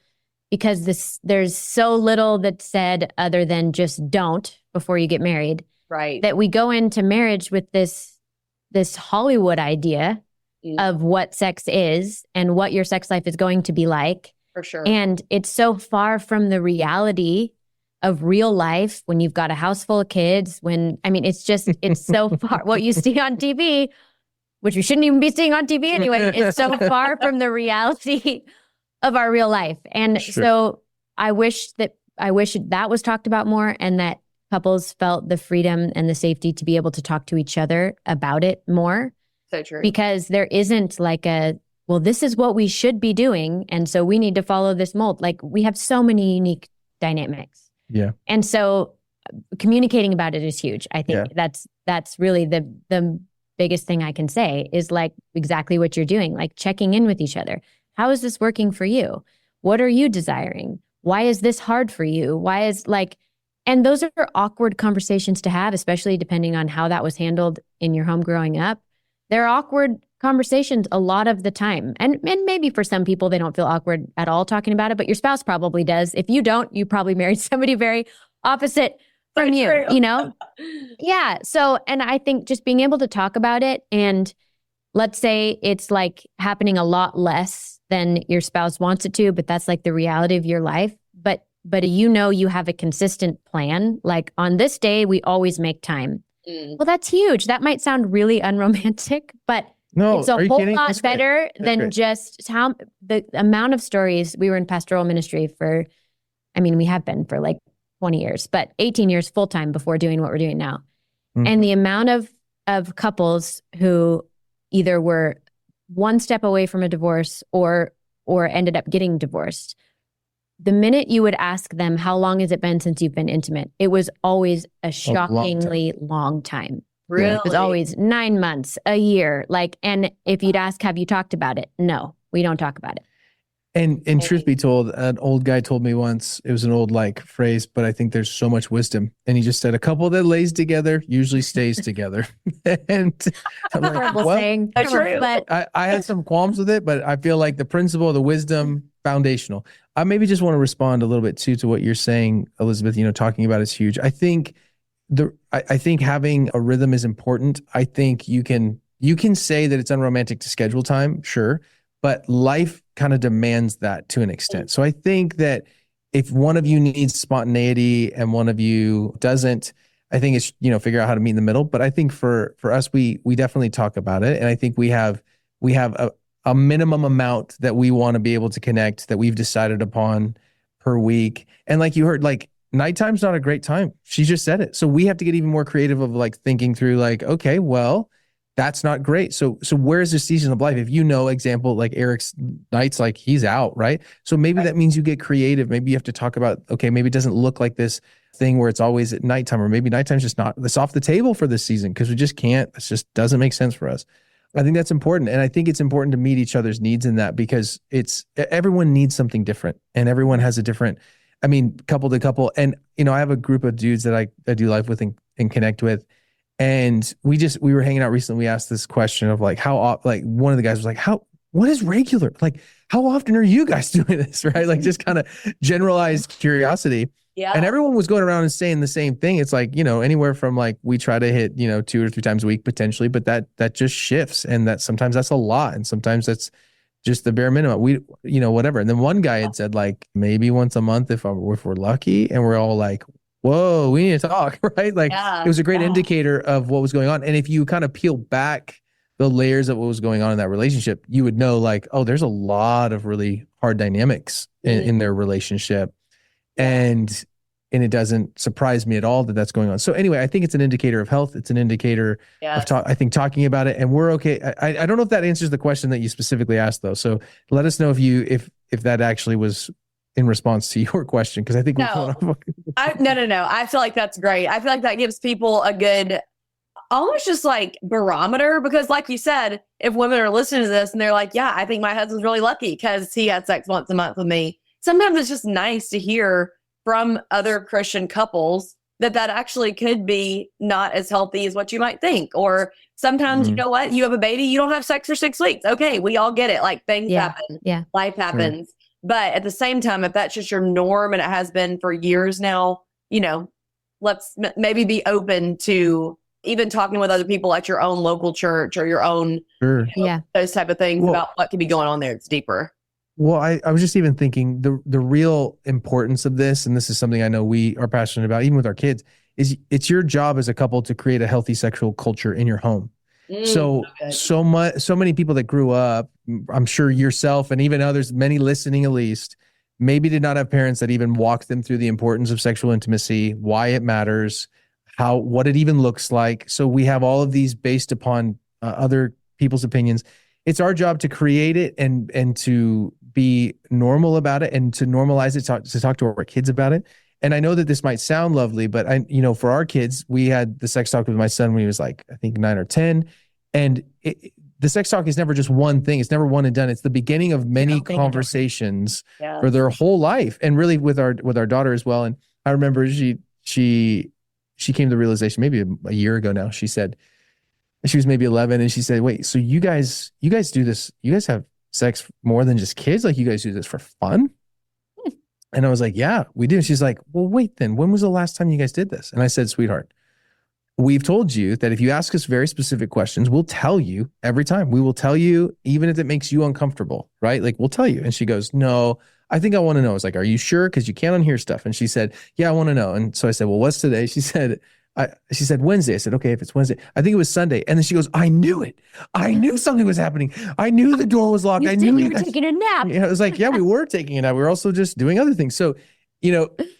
because there's so little that's said other than just don't before you get married. Right. That we go into marriage with this Hollywood idea of what sex is and what your sex life is going to be like. For sure. And it's so far from the reality of real life when you've got a house full of kids. It's so far. What you see on TV, which we shouldn't even be seeing on TV anyway, it's so far from the reality of our real life. And so I wish that was talked about more, and that couples felt the freedom and the safety to be able to talk to each other about it more. So true. Because there isn't like this is what we should be doing, and so we need to follow this mold. Like, we have so many unique dynamics. Yeah. And so communicating about it is huge. I think that's really the biggest thing I can say, is like exactly what you're doing, like checking in with each other. How is this working for you? What are you desiring? Why is this hard for you? And those are awkward conversations to have, especially depending on how that was handled in your home growing up. They're awkward conversations a lot of the time. And maybe for some people, they don't feel awkward at all talking about it, but your spouse probably does. If you don't, you probably married somebody very opposite from you, you know? Yeah. So, and I think just being able to talk about it, and let's say it's like happening a lot less than your spouse wants it to, but that's like the reality of your life. But you have a consistent plan. Like, on this day, we always make time. Well, that's huge. That might sound really unromantic, but it's a whole lot better than just how the amount of stories. We were in pastoral ministry we have been for like 20 years, but 18 years full-time before doing what we're doing now. And the amount of couples who either were one step away from a divorce or ended up getting divorced. The minute you would ask them, how long has it been since you've been intimate? It was always a shockingly long time. Really? It was always 9 months, a year. And if you'd ask, have you talked about it? No, we don't talk about it. And truth be told, an old guy told me once, it was an old phrase, but I think there's so much wisdom. And he just said, a couple that lays together usually stays together. And I'm like, saying. But I had some qualms with it, but I feel like the principle, the wisdom, foundational. I maybe just want to respond a little bit too to what you're saying, Elizabeth, talking about is huge. I think I think having a rhythm is important. I think you can say that it's unromantic to schedule time, sure, but life kind of demands that to an extent. So I think that if one of you needs spontaneity and one of you doesn't, I think it's, figure out how to meet in the middle. But I think for us, we definitely talk about it. And I think we have a minimum amount that we want to be able to connect that we've decided upon per week. And like you heard, like, nighttime's not a great time. She just said it. So we have to get even more creative of like thinking through like, okay, well, that's not great. So where's the season of life? If you know, example, like Eric's nights, like he's out, right? So maybe that means you get creative. Maybe you have to talk about, okay, maybe it doesn't look like this thing where it's always at nighttime, or maybe nighttime's just not, that's off the table for this season because we just can't, it just doesn't make sense for us. I think that's important. And I think it's important to meet each other's needs in that, because everyone needs something different and everyone has a different, couple to couple. And, I have a group of dudes that I do life with and connect with. And we were hanging out recently. We asked this question of like, one of the guys was like, what is regular? Like, how often are you guys doing this? Right. Like just kind of generalized curiosity. Yeah. And everyone was going around and saying the same thing. It's like, anywhere from like, we try to hit, 2 or 3 times a week potentially, but that just shifts. And that sometimes that's a lot. And sometimes that's just the bare minimum. We, whatever. And then one guy had said like, maybe once a month if we're lucky. And we're all like, whoa, we need to talk, right? Like it was a great indicator of what was going on. And if you kind of peel back the layers of what was going on in that relationship, you would know like, oh, there's a lot of really hard dynamics in their relationship. And it doesn't surprise me at all that that's going on. So anyway, I think it's an indicator of health. It's an indicator of I think talking about it, and we're okay. I don't know if that answers the question that you specifically asked though. So let us know if that actually was in response to your question, because I think no. I feel like that's great. I feel like that gives people a good, almost just like barometer, because like you said, if women are listening to this and they're like, yeah, I think my husband's really lucky because he had sex once a month with me. Sometimes it's just nice to hear from other Christian couples that actually could be not as healthy as what you might think. Or sometimes, you know what, you have a baby, you don't have sex for 6 weeks. Okay, we all get it. Like things happen. Yeah. Life happens. Sure. But at the same time, if that's just your norm and it has been for years now, let's maybe be open to even talking with other people at your own local church or your own, those type of things about what could be going on there. It's deeper. Well, I was just even thinking the real importance of this, and this is something I know we are passionate about, even with our kids, is it's your job as a couple to create a healthy sexual culture in your home. So many people that grew up, I'm sure yourself and even others, many listening at least, maybe did not have parents that even walked them through the importance of sexual intimacy, why it matters, what it even looks like. So we have all of these based upon other people's opinions. It's our job to create it and to be normal about it and to normalize it, to talk to our kids about it. And I know that this might sound lovely, but for our kids, we had the sex talk with my son when he was like, I think 9 or 10. And the sex talk is never just one thing. It's never one and done. It's the beginning of many conversations for their whole life. And really with our daughter as well. And I remember she came to the realization maybe a year ago now. She said, she was maybe 11, and she said, wait, so you guys do this, you guys have sex more than just kids? Like you guys do this for fun? And I was like, yeah, we do. She's like, well, wait, then when was the last time you guys did this? And I said, sweetheart, we've told you that if you ask us very specific questions, we'll tell you every time. We will tell you, even if it makes you uncomfortable, right? Like we'll tell you. And she goes, no, I think I want to know. I was like, are you sure? Because you can't unhear stuff. And she said, yeah, I want to know. And so I said, well, what's today? She said Wednesday. I said, okay, if it's Wednesday, I think it was Sunday. And then she goes, I knew it. I knew something was happening. I knew the door was locked. I knew you were taking a nap. It was like, yeah, we were taking a nap. We were also just doing other things. So,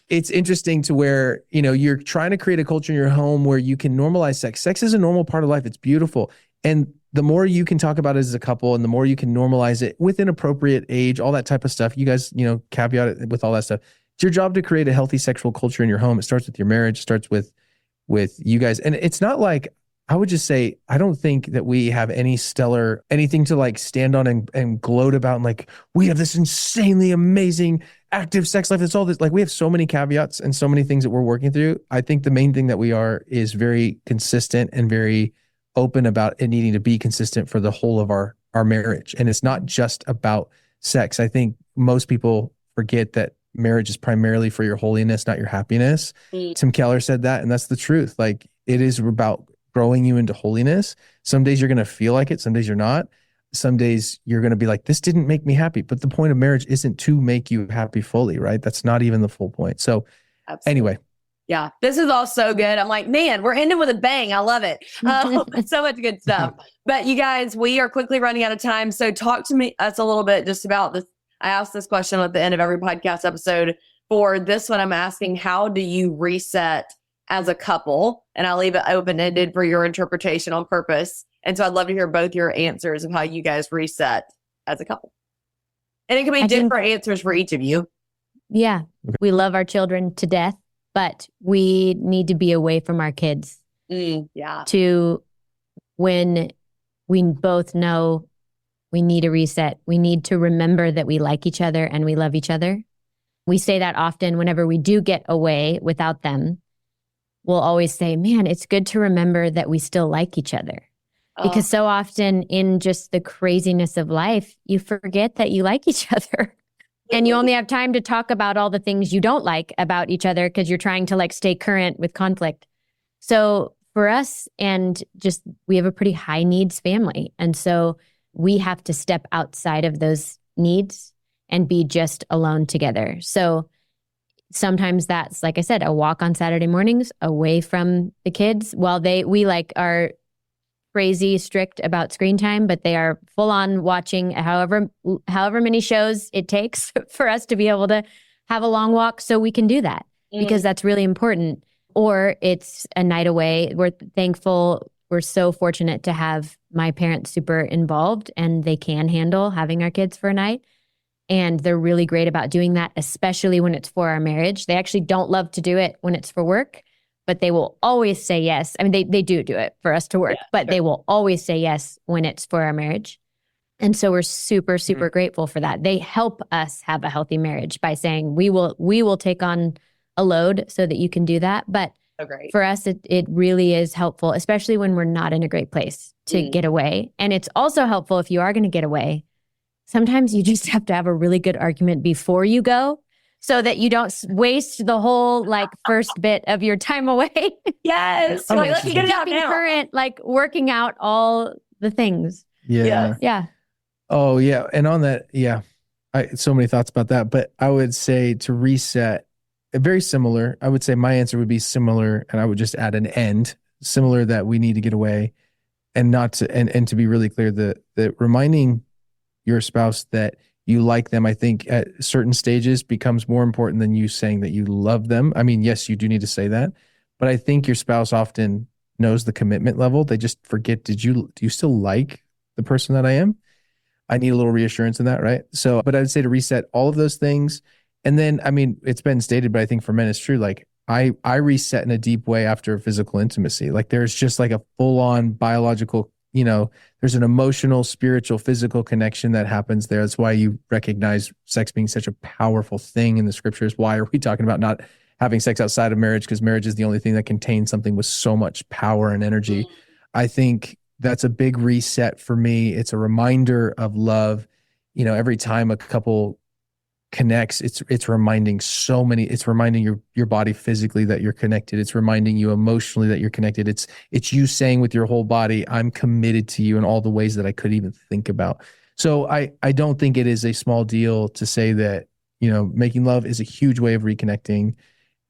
it's interesting to where, you're trying to create a culture in your home where you can normalize sex. Sex is a normal part of life. It's beautiful. And the more you can talk about it as a couple and the more you can normalize it with an appropriate age, all that type of stuff, you guys, caveat it with all that stuff. It's your job to create a healthy sexual culture in your home. It starts with your marriage. It starts with you guys. And it's not like, I would just say, I don't think that we have anything to like stand on and gloat about. And like, we have this insanely amazing active sex life. It's all this, like we have so many caveats and so many things that we're working through. I think the main thing that we are is very consistent and very open about it needing to be consistent for the whole of our marriage. And it's not just about sex. I think most people forget that marriage is primarily for your holiness, not your happiness. Tim Keller said that, and that's the truth. Like it is about growing you into holiness. Some days you're going to feel like it. Some days you're not. Some days you're going to be like, this didn't make me happy. But the point of marriage isn't to make you happy fully, right? That's not even the full point. So Anyway. Yeah, this is all so good. I'm like, man, we're ending with a bang. I love it. So much good stuff. But you guys, we are quickly running out of time. So talk to us a little bit just about this. I ask this question at the end of every podcast episode. For this one, I'm asking, how do you reset as a couple? And I'll leave it open-ended for your interpretation on purpose. And so I'd love to hear both your answers of how you guys reset as a couple. And it can be different answers for each of you. Yeah. We love our children to death, but we need to be away from our kids. To when we both know we need a reset. We need to remember that we like each other and we love each other. We say that often whenever we do get away without them. We'll always say, man, it's good to remember that we still like each other. Because so often in just the craziness of life, you forget that you like each other. And you only have time to talk about all the things you don't like about each other because you're trying to like stay current with conflict. So for us, and just we have a pretty high needs family. And so we have to step outside of those needs and be just alone together. So sometimes that's, like I said, a walk on Saturday mornings away from the kids while we like are crazy strict about screen time, but they are full on watching however many shows it takes for us to be able to have a long walk so we can do that because that's really important. Or it's a night away. We're thankful. We're so fortunate to have my parents super involved and they can handle having our kids for a night. And they're really great about doing that, especially when it's for our marriage. They actually don't love to do it when it's for work, but they will always say yes. I mean, they do it for us to work, but they will always say yes when it's for our marriage. And so we're super, super grateful for that. They help us have a healthy marriage by saying, we will take on a load so that you can do that. But for us, it really is helpful, especially when we're not in a great place to get away. And it's also helpful if you are going to get away. Sometimes you just have to have a really good argument before you go so that you don't waste the whole like first bit of your time away. Yes. So let's get it out now. Current, like working out all the things. Yeah. Oh yeah. And on that, so many thoughts about that, but I would say to reset, very similar. I would say my answer would be similar, and I would just add an end, similar that we need to get away and not to, and to be really clear, that reminding your spouse that you like them, I think at certain stages becomes more important than you saying that you love them. I mean, yes, you do need to say that, but I think your spouse often knows the commitment level. They just forget, do you still like the person that I am? I need a little reassurance in that, right? So, but I would say to reset all of those things. And then, I mean, it's been stated, but I think for men it's true. Like I reset in a deep way after physical intimacy. Like there's just like a full on biological, there's an emotional, spiritual, physical connection that happens there. That's why you recognize sex being such a powerful thing in the scriptures. Why are we talking about not having sex outside of marriage? Because marriage is the only thing that contains something with so much power and energy. I think that's a big reset for me. It's a reminder of love. Every time a couple connects, it's reminding it's reminding your body physically that you're connected. It's reminding you emotionally that you're connected. It's you saying with your whole body, I'm committed to you in all the ways that I could even think about. So I don't think it is a small deal to say that, making love is a huge way of reconnecting.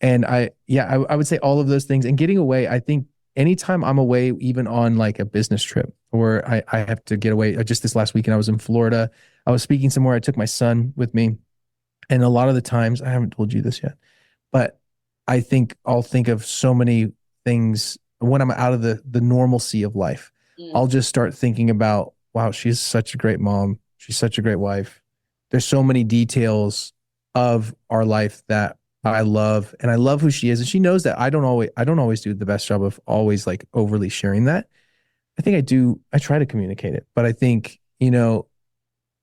And I would say all of those things and getting away. I think anytime I'm away, even on like a business trip or I have to get away, just this last weekend, I was in Florida, I was speaking somewhere. I took my son with me. And a lot of the times, I haven't told you this yet, but I think I'll think of so many things when I'm out of the normalcy of life. I'll just start thinking about, wow, she's such a great mom. She's such a great wife. There's so many details of our life that I love, and I love who she is. And she knows that I don't always do the best job of always like overly sharing that. I think I try to communicate it, but I think,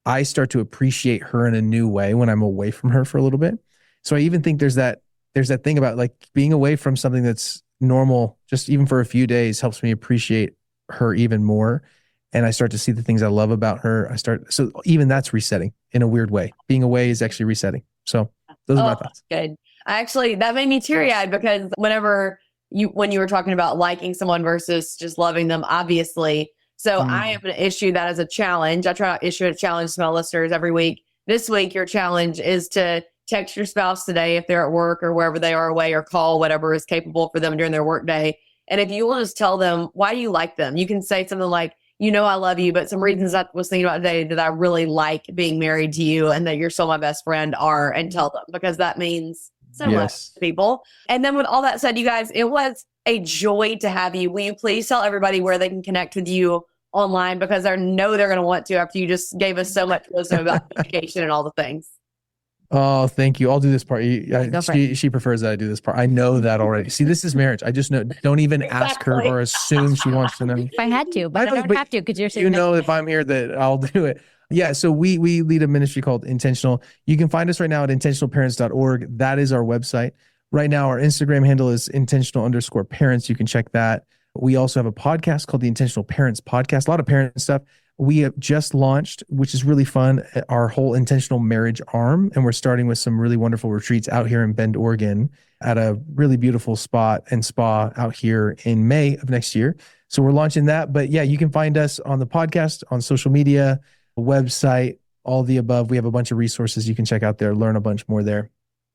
I start to appreciate her in a new way when I'm away from her for a little bit. So I even think there's that thing about like being away from something that's normal, just even for a few days, helps me appreciate her even more. And I start to see the things I love about her. So even that's resetting in a weird way. Being away is actually resetting. So those are my thoughts. Good. Actually, that made me teary-eyed because when you were talking about liking someone versus just loving them, obviously. So I am going to issue that as a challenge. I try to issue a challenge to my listeners every week. This week, your challenge is to text your spouse today if they're at work or wherever they are away, or call whatever is capable for them during their work day. And if you will just tell them why you like them, you can say something like, I love you, but some reasons I was thinking about today that I really like being married to you and that you're still my best friend and tell them, because that means so much, people. And then with all that said, you guys, it was a joy to have you. Will you please tell everybody where they can connect with you online? Because I know they're going to want to after you just gave us so much wisdom about education and all the things. Oh, thank you. I'll do this part. She prefers that I do this part. I know that already. See, this is marriage. I just know. Don't even ask her or assume she wants to know. If I had to, but I don't have to because you're saying if I'm here that I'll do it. Yeah. So we lead a ministry called Intentional. You can find us right now at intentionalparents.org. That is our website. Right now, our Instagram handle is intentional_parents. You can check that. We also have a podcast called the Intentional Parents Podcast. A lot of parent stuff. We have just launched, which is really fun, our whole intentional marriage arm. And we're starting with some really wonderful retreats out here in Bend, Oregon at a really beautiful spot and spa out here in May of next year. So we're launching that. But yeah, you can find us on the podcast, on social media, website, all the above. We have a bunch of resources you can check out there, learn a bunch more there.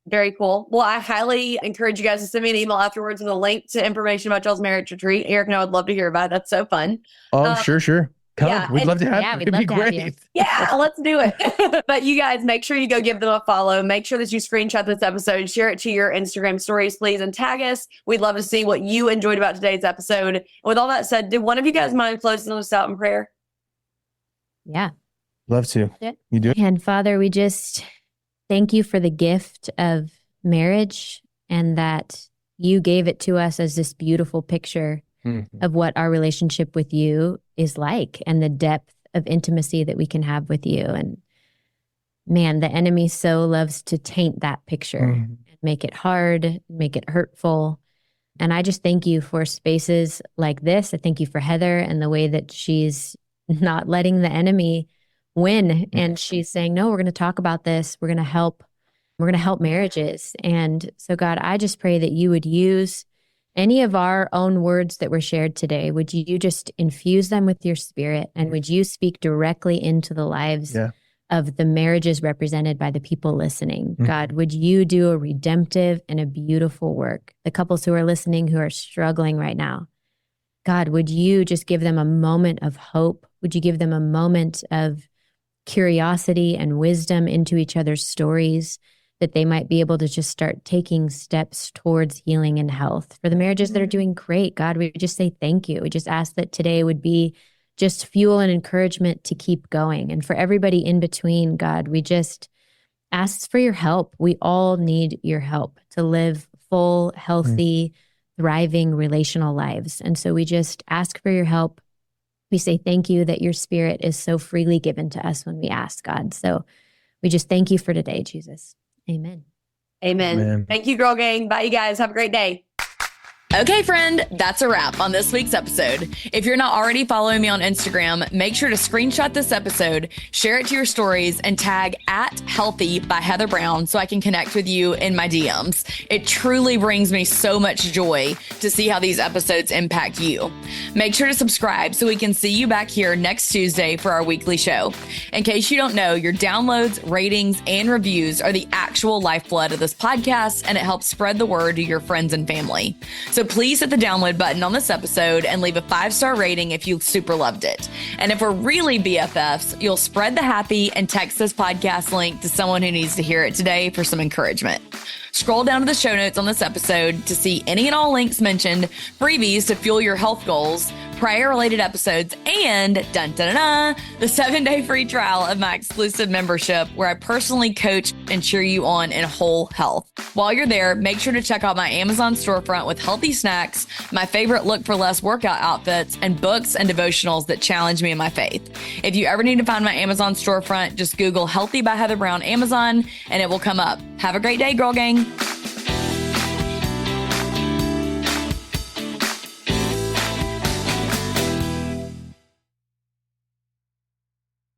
Very cool. Well, I highly encourage you guys to send me an email afterwards with a link to information about y'all's marriage retreat. Eric and I would love to hear about it. That's so fun. Oh, sure. Come. Yeah, we'd love to have you. It'd be great. Yeah, let's do it. But you guys, make sure you go give them a follow. Make sure that you screenshot this episode, share it to your Instagram stories, please, and tag us. We'd love to see what you enjoyed about today's episode. And with all that said, did one of you guys mind closing us out in prayer? Yeah. Love to. You do it? And Father, we just thank you for the gift of marriage and that you gave it to us as this beautiful picture of what our relationship with you is like and the depth of intimacy that we can have with you. And man, the enemy so loves to taint that picture and make it hard, make it hurtful. And I just thank you for spaces like this. I thank you for Heather and the way that she's not letting the enemy win. And she's saying, no, we're going to talk about this. We're going to help marriages. And so God, I just pray that you would use any of our own words that were shared today. Would you just infuse them with your spirit? And would you speak directly into the lives of the marriages represented by the people listening? God, would you do a redemptive and a beautiful work? The couples who are listening who are struggling right now, God, would you just give them a moment of hope? Would you give them a moment of curiosity and wisdom into each other's stories, that they might be able to just start taking steps towards healing and health? For the marriages that are doing great, God, we just say thank you. We just ask that today would be just fuel and encouragement to keep going. And for everybody in between, God, we just ask for your help. We all need your help to live full, healthy, thriving relational lives. And so we just ask for your help. We say thank you that your spirit is so freely given to us when we ask, God. So we just thank you for today, Jesus. Amen. Amen. Thank you, Girl Gang. Bye, you guys. Have a great day. Okay, friend, that's a wrap on this week's episode. If you're not already following me on Instagram, make sure to screenshot this episode, share it to your stories, and tag @Healthy by Heather Brown so I can connect with you in my DMs. It truly brings me so much joy to see how these episodes impact you. Make sure to subscribe so we can see you back here next Tuesday for our weekly show. In case you don't know, your downloads, ratings, and reviews are the actual lifeblood of this podcast, and it helps spread the word to your friends and family. So please hit the download button on this episode and leave a 5-star rating if you super loved it. And if we're really BFFs, you'll spread the happy and text this podcast link to someone who needs to hear it today for some encouragement. Scroll down to the show notes on this episode to see any and all links mentioned, freebies to fuel your health goals, prayer-related episodes, and the 7-day free trial of my exclusive membership where I personally coach and cheer you on in whole health. While you're there, make sure to check out my Amazon storefront with healthy snacks, my favorite look for less workout outfits, and books and devotionals that challenge me in my faith. If you ever need to find my Amazon storefront, just Google Healthy by Heather Brown Amazon and it will come up. Have a great day, Girl Gang.